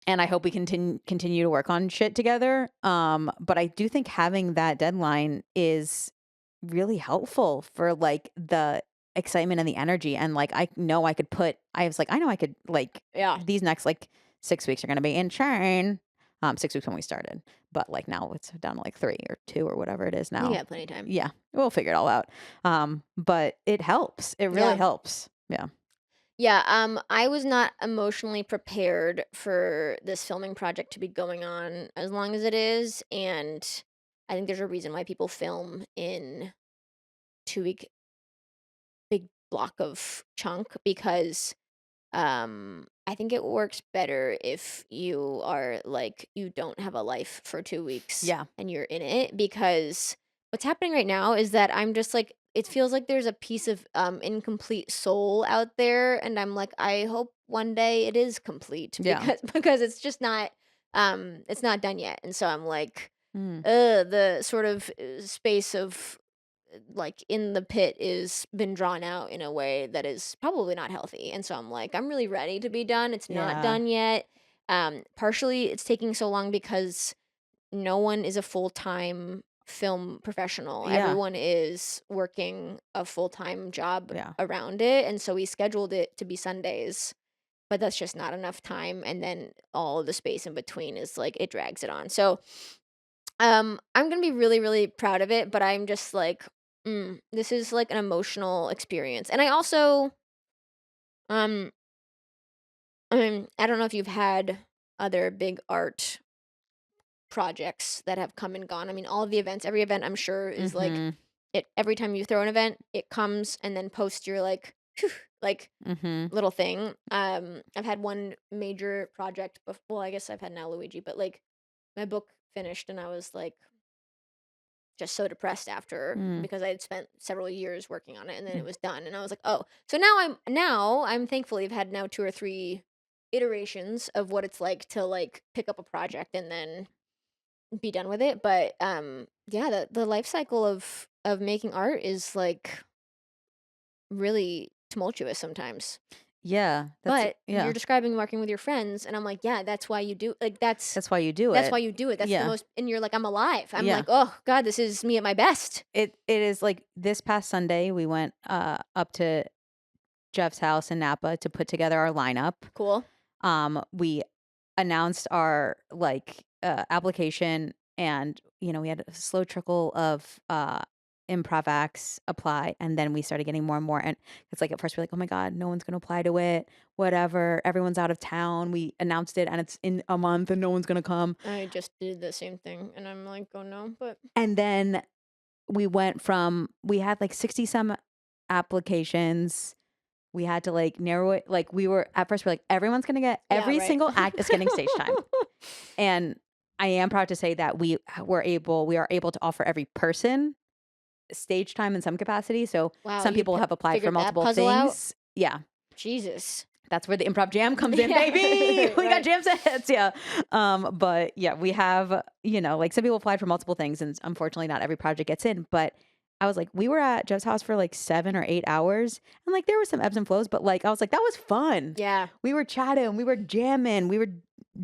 and I hope we continue to work on shit together. But I do think having that deadline is really helpful for like the excitement and the energy. And like I know I could put I was like, I know I could like Yeah. these next like 6 weeks are gonna be insane. 6 weeks when we started. But like now it's down to like 3 or 2 or whatever it is We now. got plenty of time. Yeah, we'll figure it all out. But it helps. It really Yeah. helps. Yeah. Yeah, I was not emotionally prepared for this filming project to be going on as long as it is, and I think there's a reason why people film in 2-week big block of chunk because I think it works better if you are like you don't have a life for 2 weeks Yeah. and you're in it because what's happening right now is that I'm just like it feels like there's a piece of incomplete soul out there and I'm like I hope one day it is complete Yeah. because it's not done yet. And so I'm like Mm. the sort of space of like in the pit is been drawn out in a way that is probably not healthy. And so I'm like, I'm really ready to be done. It's not Yeah. done yet. Partially it's taking so long because no one is a full-time film professional. Yeah. Everyone is working a full-time job Yeah. around it. And so we scheduled it to be Sundays, but that's just not enough time. And then all of the space in between is like it drags it on. So I'm gonna be really, really proud of it, but I'm just like, this is like an emotional experience. And I also, um, I don't know if you've had other big art projects that have come and gone. I mean, all of the events, every event I'm sure is like Mhm. it every time you throw an event, it comes and then post your like phew, like Mhm. little thing. I've had one major project before. Well, I guess I've had now Luigi, but like my book finished and I was like just so depressed after Mm. because I had spent several years working on it and then it Mm. was done and I was like, "Oh." So now I'm thankfully I've had now 2 or 3 iterations of what it's like to like pick up a project and then be done with it, but yeah, the life cycle of making art is like really tumultuous sometimes. Yeah, But you're yeah. describing working with your friends and I'm like, "Yeah, that's why you do like That's why you do that's why it. you do it. That's the Yeah, most." And you're like, "I'm alive." I'm like, yeah. "Oh god, this is me at my best." It is like this past Sunday we went up to Jeff's house in Napa to put together our lineup. Cool. We announced our application, and we had a slow trickle of improv acts apply, and then we started getting more and more. And it's like at first we're like, oh my god, no one's gonna apply to it, whatever, everyone's out of town. We announced it and it's in a month and no one's gonna come. I just did the same thing, and I'm like, oh no, but And then we had like 60 some applications. We had to like narrow it. Like we were at first we're like, everyone's gonna get yeah, every right. single act is getting stage time. And I am proud to say that we are able to offer every person stage time in some capacity. So Wow, some you people have applied for figured that multiple puzzle out? things. Yeah. Jesus. That's where the improv jam comes in, Yeah, baby. right, We got right. jam sets. Yeah. But yeah, we have, like some people applied for multiple things, and unfortunately not every project gets in. But I was like, we were at Jeff's house for like 7 or 8 hours. And like there were some ebbs and flows, but like I was like, that was fun. Yeah. We were chatting, we were jamming, we were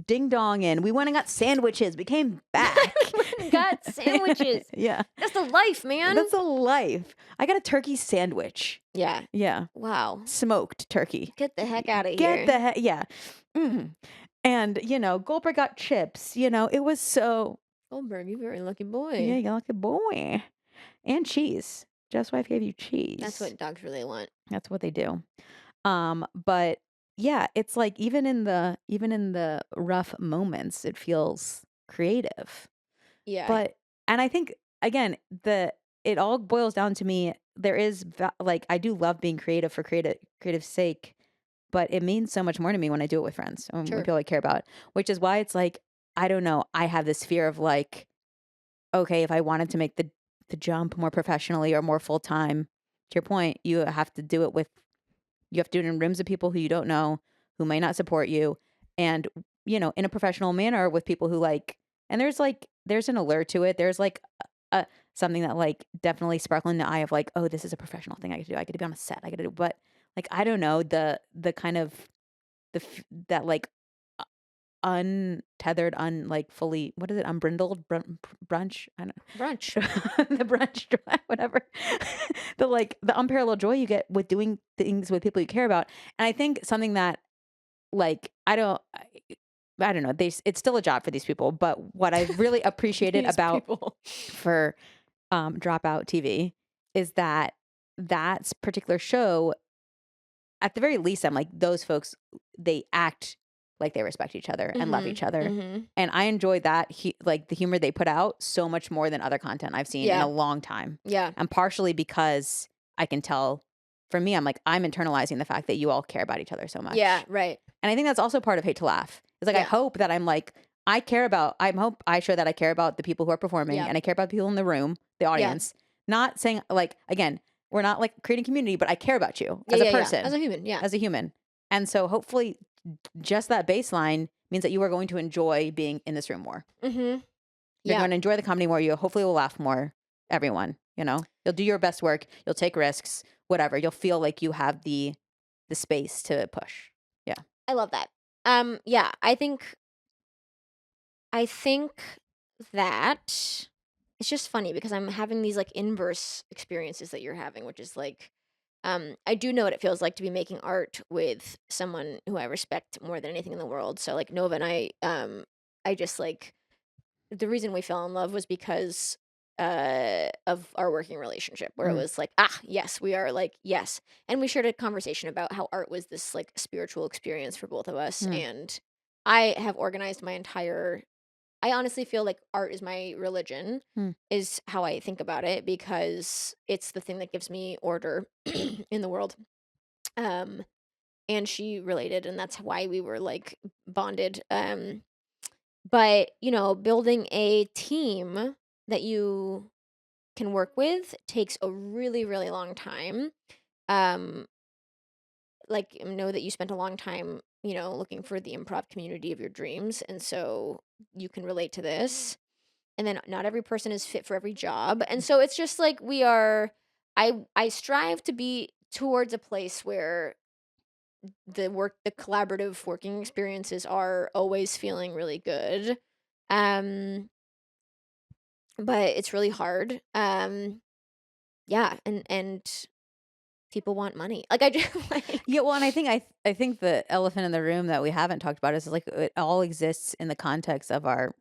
ding donging. We went and got sandwiches. We came back. Got sandwiches. Yeah. That's the life, man. That's the life. I got a turkey sandwich. Yeah. Yeah. Wow. Smoked turkey. Get the heck out of Get here. the heck, yeah. Mhm. And, Goldberg got chips, it was so, Goldberg, you very lucky yeah, boy. you like a boy. And cheese. Jeff's wife gave you That's cheese. what dogs really want. That's what they do. But yeah, it's like even in the rough moments, it feels creative. Yeah. But and I think again, it all boils down to me. There is like I do love being creative for creative sake, but it means so much more to me when I do it with friends and with Sure. people I care about. Which is why it's like I don't know. I have this fear of like, okay, if I wanted to make the jump more professionally or more full time, to your point, you have to do it in rooms of people who you don't know, who may not support you, and in a professional manner with people who like. And there's an allure to it. There's like something that like definitely sparkling in the eye of like, oh, this is a professional thing I get to do. I get to be on a set. I get to do, but like I don't know the kind of that like untethered, like fully, what is it, unbrindled brunch? I don't Brunch. the brunch joy, whatever. The unparalleled joy you get with doing things with people you care about. And I think something that like I don't know, it's still a job for these people, but what I really appreciated These about people. for Dropout TV is that particular show, at the very least, I'm like, those folks, they act like they respect each other and love Mhm. each other. Mhm. And I enjoyed that, like the humor they put out so much more than other content I've seen in Yeah. a long time. Yeah. And partially because I can tell, for me, I'm like, I'm internalizing the fact that you all care about each other so much. Yeah, right. And I think that's also part of Hate to Laugh. It's like, I Yeah. hope that I'm like, I hope I show that I care about the people who are performing Yeah. and I care about the people in the room, the audience. Not saying like, again, we're not like creating community, but I care about you Yeah, as a yeah, yeah. person, As a human, yeah. as a human. And so hopefully just that baseline means that you are going to enjoy being in this room more. Mhm. You're Yeah. going to enjoy the comedy more. You hopefully will laugh more. Everyone, you'll do your best work. You'll take risks, whatever. You'll feel like you have the space to push. Yeah. I love that. Yeah, I think that it's just funny because I'm having these like inverse experiences that you're having, which is like I do know what it feels like to be making art with someone who I respect more than anything in the world. So like Nova and I just like the reason we fell in love was because of our working relationship where it Mm, was like yes, we are like yes, and we shared a conversation about how art was this like spiritual experience for both of us. mm, And I have organized my entire I honestly feel like art is my religion, mm. is how I think about it, because it's the thing that gives me order in the world. Um, and she related, and that's why we were like bonded. But building a team that you can work with takes a really, really long time. Um, like know that you spent a long time, looking for the improv community of your dreams, and so you can relate to this. And then not every person is fit for every job. And so it's just like I strive to be towards a place where the collaborative working experiences are always feeling really good. Um but it's really hard. Yeah, and people want money. Like I just like Yeah, well, and I think the elephant in the room that we haven't talked about is like it all exists in the context of our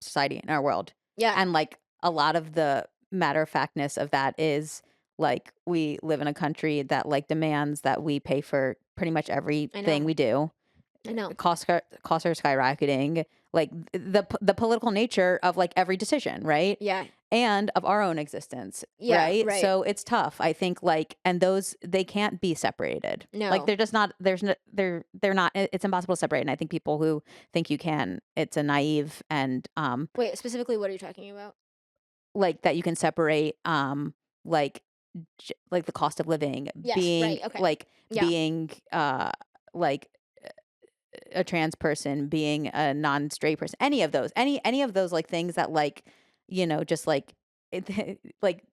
society and our world. yeah, And like a lot of the matter of factness of that is like we live in a country that like demands that we pay for pretty much I everything know. we do. I know. Costs are skyrocketing, like the political nature of like every decision, right? Yeah. And of our own existence, Yeah, right? right. So it's tough. I think like and those they can't be separated. Like No. they're just not there's no they're not it's impossible to separate. And I think people who think you can, it's a naive and Wait, specifically what are you talking about? like that you can separate like like the cost of living, Yes, being right. Okay. like Yeah. being like a trans person, being a non-straight person, any of those like things that like, just like like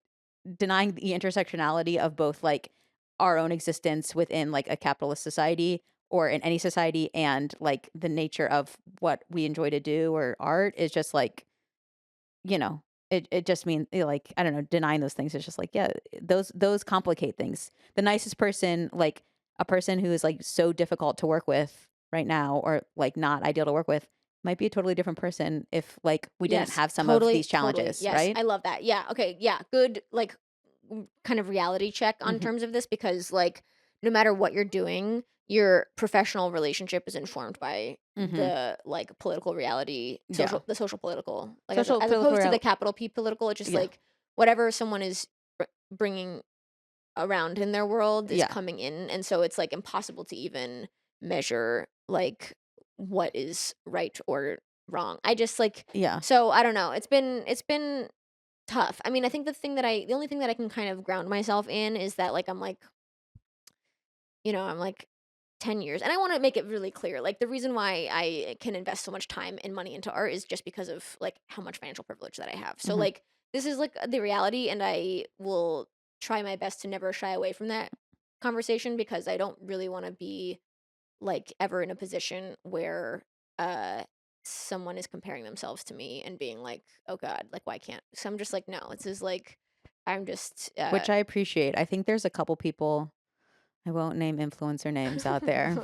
denying the intersectionality of both like our own existence within like a capitalist society or in any society and like the nature of what we enjoy to do or art is just like, it just means like I don't know, denying those things is just like yeah, those complicate things. The nicest person, like a person who is like so difficult to work with right now or like not ideal to work with might be a totally different person if like we didn't Yes, have some of totally, these totally. challenges, Yes, right? I love that. Yeah, okay, yeah, good, like, kind of reality check on Mhm. terms of this because, like, no matter what you're doing, your professional relationship is informed by Mhm. the, like, political reality, Yeah. the social political, like, Social as political opposed to the real capital P political, it's just, yeah. like, whatever someone is bringing around in their world is Yeah. coming in, and so it's, like, impossible to even measure, like, what is right or wrong. I just, like Yeah. so I don't know, it's been tough. I mean, I think the only thing that I can kind of ground myself in is that, like, I'm, like, 10 years and I wanna make it really clear, like, the reason why I can invest so much time and money into art is just because of, like, how much financial privilege that I have. So, Mhm. like, this is, like, the reality, and I will try my best to never shy away from that conversation because I don't really wanna be, like, ever in a position where, uh, someone is comparing themselves to me and being like, "Oh god, like, why can't" so I'm just like, "No, this is, like I'm just, Which I appreciate. I think there's a couple people, I won't name influencer names out there,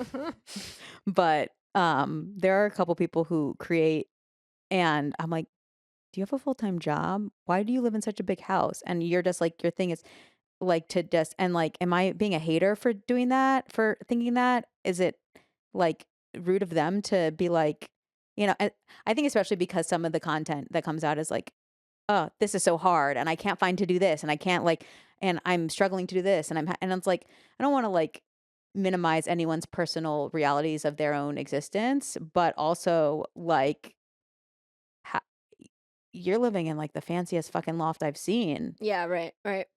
but there are a couple people who create and I'm like, "Do you have a full-time job? Why do you live in such a big house?" And you're just like your thing is like to just and like am I being a hater for doing that? For thinking that? Is it like rude of them to be like, I think especially because some of the content that comes out is like, "Oh, this is so hard and I can't find to do this and I can't like and I'm struggling to do this and and it's like I don't want to like minimize anyone's personal realities of their own existence, but also like ha- you're living in like the fanciest fucking loft I've seen. Yeah, right, right.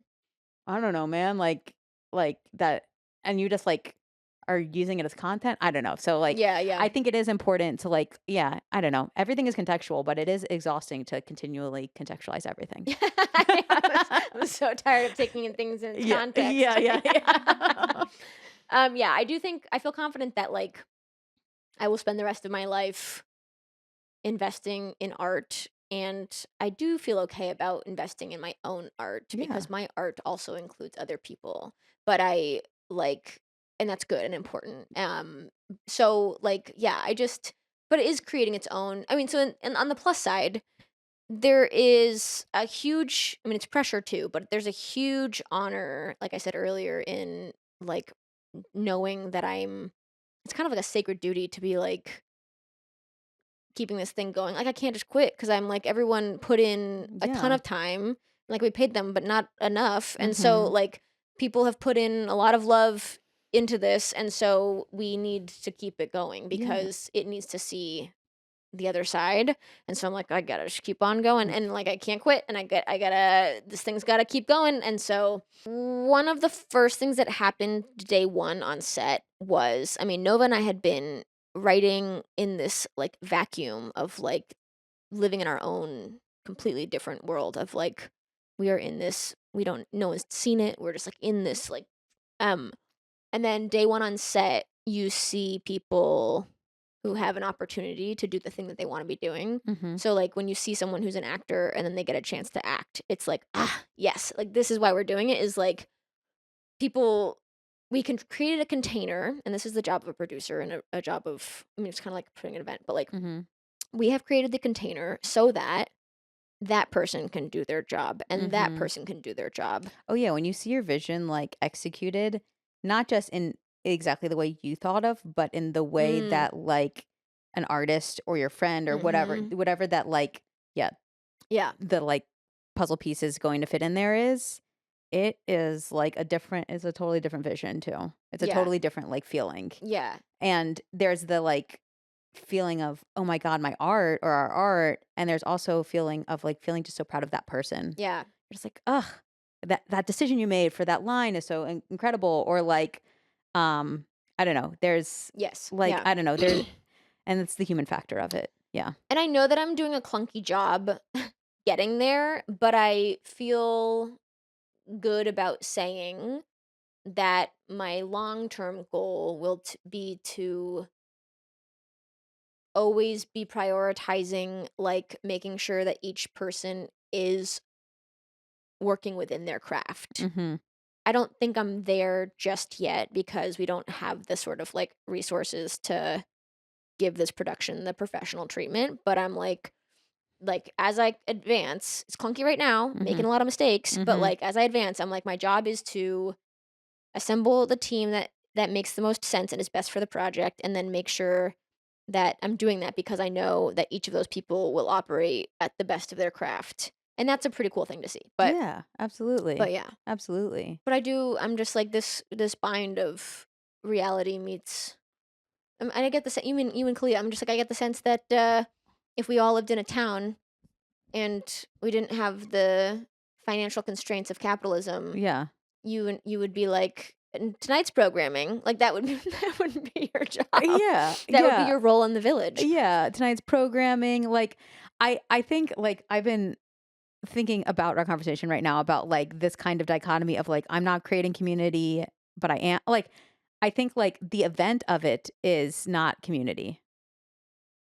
I don't know, man. Like that and you just like are using it as content. I don't know. So like Yeah, yeah. I think it is important to like yeah, I don't know. Everything is contextual, but it is exhausting to continually contextualize everything. Yeah, I'm so tired of taking in things in Yeah. Yeah, context. yeah, Yeah. yeah. Yeah, I feel confident that, like, I will spend the rest of my life investing in art, and I do feel okay about investing in my own art Yeah. because my art also includes other people. But I like and that's good and important. So like yeah, but it is creating its own. I mean, so and on the plus side, there is a huge I mean, it's pressure too, but there's a huge honor, like I said earlier, in like knowing that it's kind of like a sacred duty to be like keeping this thing going. Like, I can't just quit because I'm like, everyone put in a ton Yeah. of time. Like, we paid them, but not enough. And so, Mhm. like, people have put in a lot of love into this. And so we need to keep it going Yeah. because it needs to see the other side. And so I'm like, I gotta just keep on going. Mm. And like, I can't quit. And this thing's gotta keep going. And so one of the first things that happened day one on set was, I mean, Nova and I had been writing in this like vacuum of like living in our own completely different world of like, we are in this, we don't, no one's seen it. We're just like in this like, um, and then day one on set, you see people who have an opportunity to do the thing that they wanna be doing. Mhm. So, like, when you see someone who's an actor and then they get a chance to act, it's like, "Ah, yes." Like, this is why we're doing it is, like, people we can create a container, and this is the job of a producer and a job of, I mean, it's kind of like putting an event, but like Mhm. we have created the container so that that person can do their job and that Mhm. person can do their job. Oh, yeah, when you see your vision, like, executed, not just in exactly the way you thought of, but in the way Mm, that, like, an artist or your friend or mhm. whatever that, like yeah, Yeah, the, like, puzzle piece is going to fit in there is, it is, like, it's a totally different vision too. It's a yeah, totally different, like, feeling. yeah, And there's the, like, feeling of, "Oh my god, my art or our art," and there's also a feeling of, like, feeling just so proud of that person. yeah. You're just like, "Ugh, that decision you made for that line is so incredible," or like, um, I don't know, there's Yes, like, yeah. I don't know, there and it's the human factor of it. Yeah. And I know that I'm doing a clunky job getting there, but I feel good about saying that my long-term goal will be to always be prioritizing, like, making sure that each person is working within their craft. Mhm. I don't think I'm there just yet because we don't have the sort of, like, resources to give this production the professional treatment, but I'm like, as I advance, it's clunky right now, making Mhm. a lot of mistakes, but, Mhm. like, as I advance, I'm like, my job is to assemble the team that makes the most sense and is best for the project, and then make sure that I'm doing that because I know that each of those people will operate at the best of their craft, and that's a pretty cool thing to see, Yeah, but absolutely. yeah. Absolutely. But I'm just like this bind of reality meets and I get the you and Kalia, I'm just like, I get the sense that, if we all lived in a town and we didn't have the financial constraints of capitalism, Yeah. you would be like, "And tonight's programming," like, that would be that would be your job. Yeah, That would be yeah, your role in the village. yeah, tonight's programming, like, I think, like, I've been thinking about our conversation right now about like this kind of dichotomy of like I'm not creating community, but I am like I think like the event of it is not community,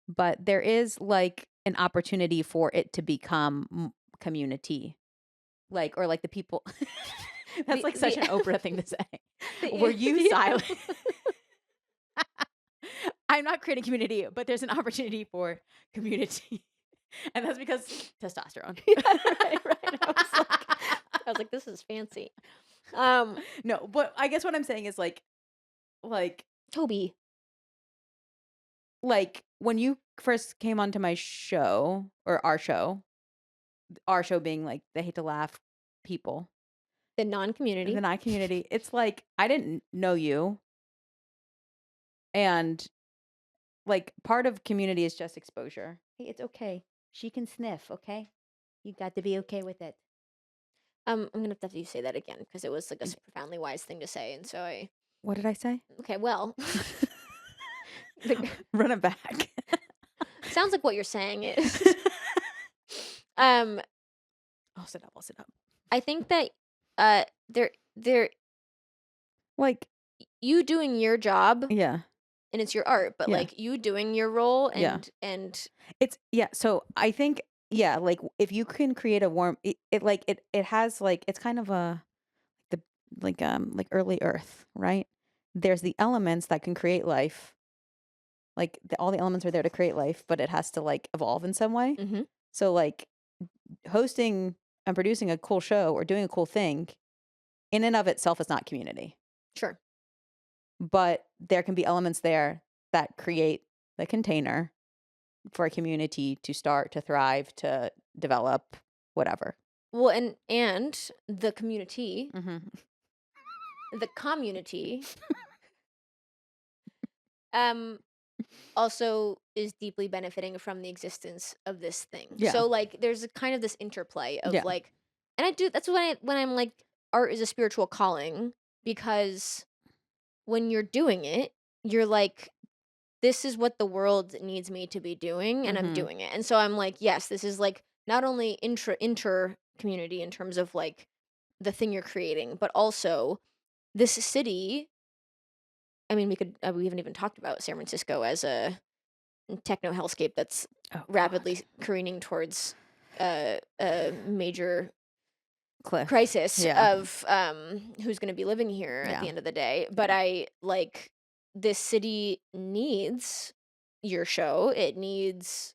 but there is like an opportunity for it to become community, like or like the people. That's The like such the an Oprah thing to say. Were you the silent? I'm not creating community, but there's an opportunity for community, and that's because testosterone. Yeah, right, I was like, "This is fancy." Um, No, but I guess what I'm saying is like Toby. like when you first came onto my show or our show being like they hate to laugh people, The the non-community. I community, it's like I didn't know you, and like part of community is just exposure. Hey, it's okay. She can sniff, okay? You got to be okay with it. I'm gonna have you say that again because it was, like, a profoundly wise thing to say, and so I What did I say? okay, well, the Run it back. sounds like what you're saying is, um, I'll sit up. I'll sit up. I think that, there Like, you doing your job, yeah, and it's your art, but, yeah, like, you doing your role yeah. and It's yeah, so I think yeah, like if you can create a warm it has like it's kind of a the like early earth, right? There's the elements that can create life. Like all the elements are there to create life, but it has to like evolve in some way. mhm, So like hosting and producing a cool show or doing a cool thing in and of itself is not community. sure. But there can be elements there that create the container for a community to start, to thrive, to develop, whatever. Well, and Mhm. the community, um also is deeply benefiting from the existence of this thing. Yeah. So like there's a kind of this interplay of Yeah. like, and I do that's when I'm like, art is a spiritual calling because when you're doing it, you're like, this is what the world needs me to be doing and I'm Mhm. doing it. And so I'm like, yes, this is like not only inter community in terms of like the thing you're creating, but also this city. I mean, we haven't even talked about San Francisco as a techno hellscape that's Oh god. rapidly careening towards a major cliff. crisis Yeah. of who's going to be living here at the Yeah. end of the day. But Yeah. I like this city needs your show. It needs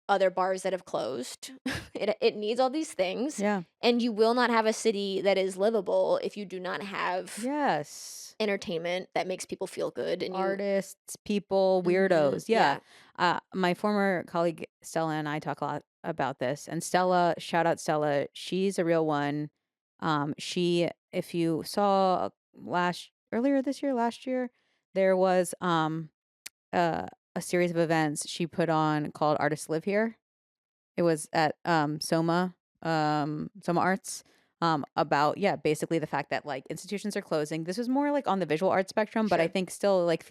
other bars that have closed. It needs all these things, Yeah. and you will not have a city that is livable if you do not have Yes. entertainment that makes people feel good and you. Artists, people, Mhm, weirdos. Yeah. yeah, My former colleague Stella and I talk a lot about this. And Stella, shout out Stella, she's a real one. She, if you saw earlier this year, last year, there was uh, a series of events she put on called Artists Live Here. It was at Soma Arts, about, yeah, basically the fact that, like, institutions are closing. This was more, like, on the visual arts spectrum, but I sure. think still, like,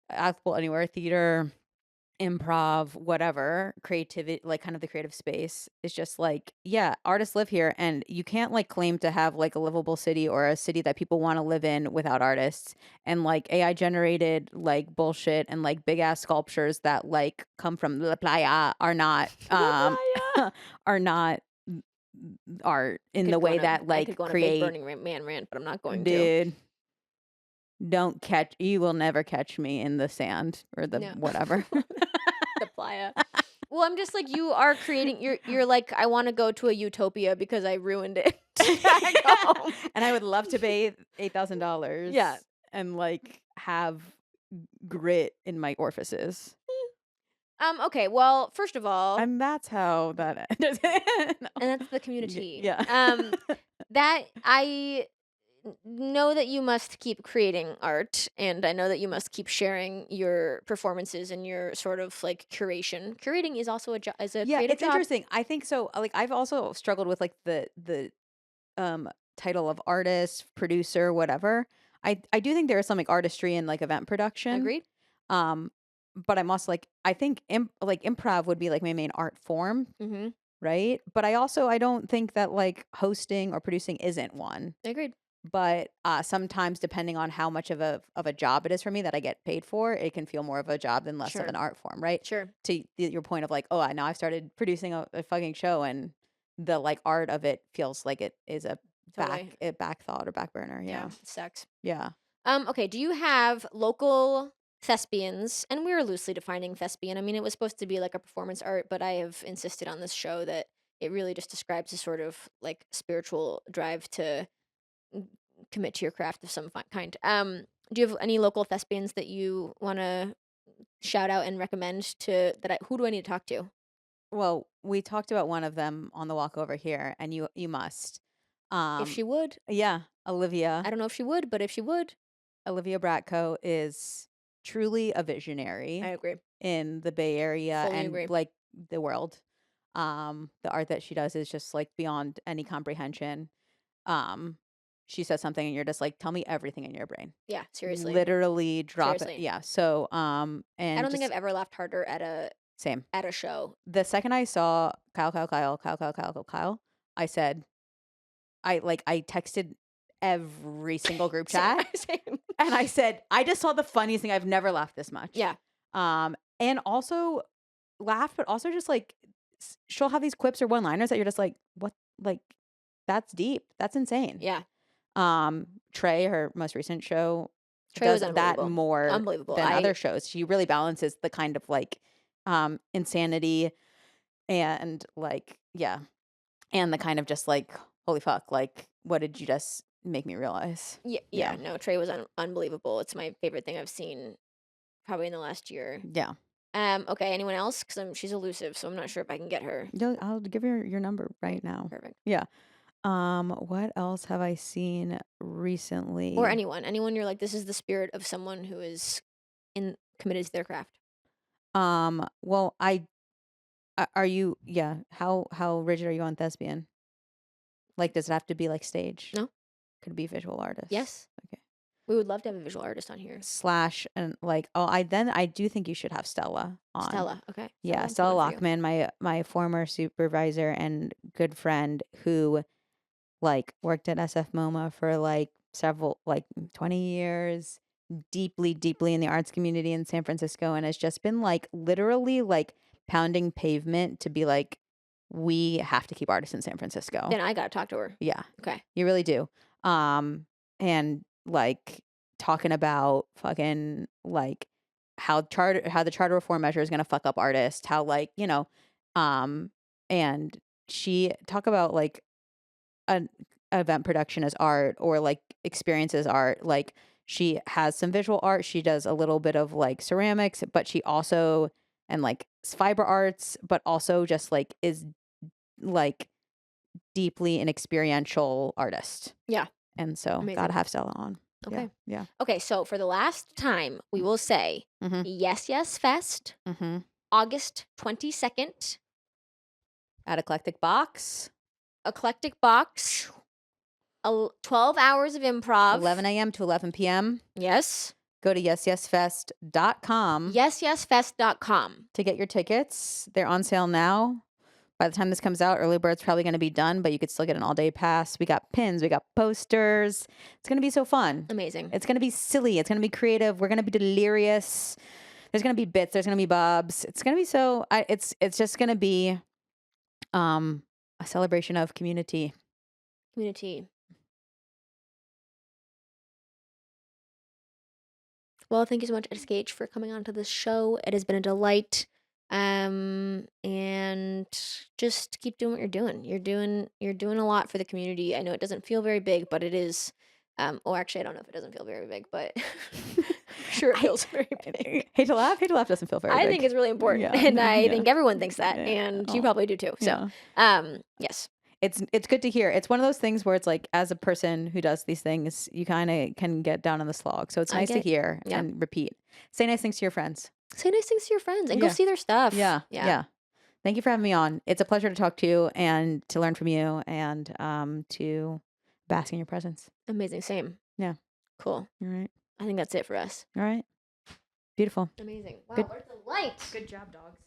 Actable Anywhere, theater, improv, whatever, creativity, like, kind of the creative space is just, like, yeah, artists live here, and you can't, like, claim to have, like, a livable city or a city that people wanna live in without artists, and, like, AI generated, like, bullshit and, like, big ass sculptures that, like, come from La Playa are not, La playa. are not art I in the could go way on a that, I could like, go on a big create. Man rant, but I'm not going to. Dude, don't catch you will never catch me in the sand or the No. whatever. The playa. Well, I'm just like you are creating you're like I want to go to a utopia because I ruined it back Yeah. home. And I would love to pay $8,000 Yeah. and, like, have grit in my orifices. Okay, well, first of all, And that's how that ended. No. and that's the community. Yeah. That I know that you must keep creating art, and I know that you must keep sharing your performances and your sort of like curation. Curating is also a Yeah, creative it's job. interesting. I think so, like, I've also struggled with, like, title of artist, producer, whatever. I do think there is some, like, artistry and, like, event production. Agreed. Um, but I'm also, like, I think improv would be, like, my main art form, Mhm. right? But I don't think that, like, hosting or producing isn't one. Agreed. But, sometimes depending on how much of a job it is for me that I get paid for, it can feel more of a job than less of Sure. an art form, right? Sure. Your point of, like, "Oh, I now I've started producing a fucking show," and the, like, art of it feels like it is Totally. a back thought or back burner, Yeah, yeah. it sucks. Yeah. Okay, do you have local thespians? And we're loosely defining thespian. I mean, it was supposed to be like a performance art, but I have insisted on this show that it really just describes a sort of like spiritual drive to mm, commit to your craft of some kind. Do you have any local thespians that you want to shout out and recommend to who do I need to talk to? Well, we talked about one of them on the walk over here, and you must. If Um, she would. yeah, I Olivia. don't know if she would, but if she would, Olivia Bratko is truly a I visionary agree. in the Bay Area Fully and, agree. like, the world. The art that she does is just, like, beyond any comprehension. Um, she says something and you're just like, "Tell me everything in your brain." Yeah, seriously. Literally drop it. Seriously. Yeah. So, I and don't think I've just ever laughed harder same. at a show. The second I saw Kyle, I said, I texted every single group Same, chat same. and I said, "I just saw the funniest thing. I've never laughed this much." Yeah, And also laughed, but also just, like, she'll have these quips or one-liners that you're just like, "What?" Like, that's deep. That's insane. yeah. Trey, her most recent show, Trey was does that unbelievable. more Unbelievable. than I other shows. She really balances the kind of, like, insanity and, like, yeah, and the kind of just, like, "Holy fuck, like, what did you just make me realize?" yeah, Yeah. no, Trey was unbelievable. It's my favorite thing I've seen probably in the last year. Yeah. Okay, anyone else? Because she's elusive, so I'm not sure if I can get her. Yeah, I'll give her your number Okay, right now. perfect. Yeah. What else have I seen Or recently? anyone you're like, this is the spirit of someone who is in committed to their craft. Well, are you yeah, how rigid are you on Thespian? Like, does it have to be, like, stage? No? Could it be visual artists? Yes. Okay. We would love to have a visual artist on here. Slash and, like, I do think you should have Stella on. Stella. Okay. Yeah, Stella, I'm Stella pulling for you. Lockman, my former supervisor and good friend who, like, worked at SF MoMA for, like, several, like, 20 years, deeply, deeply in the arts community in San Francisco, and has just been, like, literally, like, pounding pavement to be like, we have to keep artists in San Francisco. Then I gotta talk to her. Yeah, Okay. you really do. And like talking about fucking like how the charter reform measure is going to fuck up artists, how like, and she talk about like an event production as art or like experience as art. Like she has some visual art, she does a little bit of like ceramics, but she also and like fiber arts, but also just like is like deeply an experiential artist. Yeah. And so Amazing. gotta have Stella on. Okay. Yeah. Okay, so for the last time, we will say Mm-hmm. Yes Yes Fest, Mm-hmm. August 22nd, At Eclectic Box, Eclectic Box, 12 hours of improv. 11 a.m. to 11 p.m. Yes. Go to yesyesfest.com YesYesFest.com. to get your tickets. They're on sale now. By the time this comes out, early bird's probably going to be done, but you could still get an all-day pass. We got pins, we got posters. It's going to be so fun. Amazing. It's going to be silly. It's going to be creative. We're going to be delirious. There's going to be bits. There's going to be bobs. It's going to be so. It's just going to be a celebration of community. Community. Well, thank you so much, SKH, for coming onto this show. It has been a delight. And just keep doing what you're doing. You're doing a lot for the community. I know it doesn't feel very big, but it is. Oh, actually, I don't know if it doesn't feel very big, but I'm sure it feels very big. Hate to laugh doesn't feel very big. I think it's really important, Yeah, and I yeah. think everyone thinks that, Yeah. and you Oh. probably do too. So, yes. It's good to hear. It's one of those things where it's like, as a person who does these things, you kind of can get down on the slog. So it's nice to hear and repeat. Say nice things to your friends. Say nice things to your friends and go see their stuff. Yeah. Thank you for having me on. It's a pleasure to talk to you and to learn from you and to bask in your presence. Amazing. Same. Yeah. Cool. All right. I think that's it for us. All right. Beautiful. Amazing. Wow, Good. what a delight. Good job, dogs.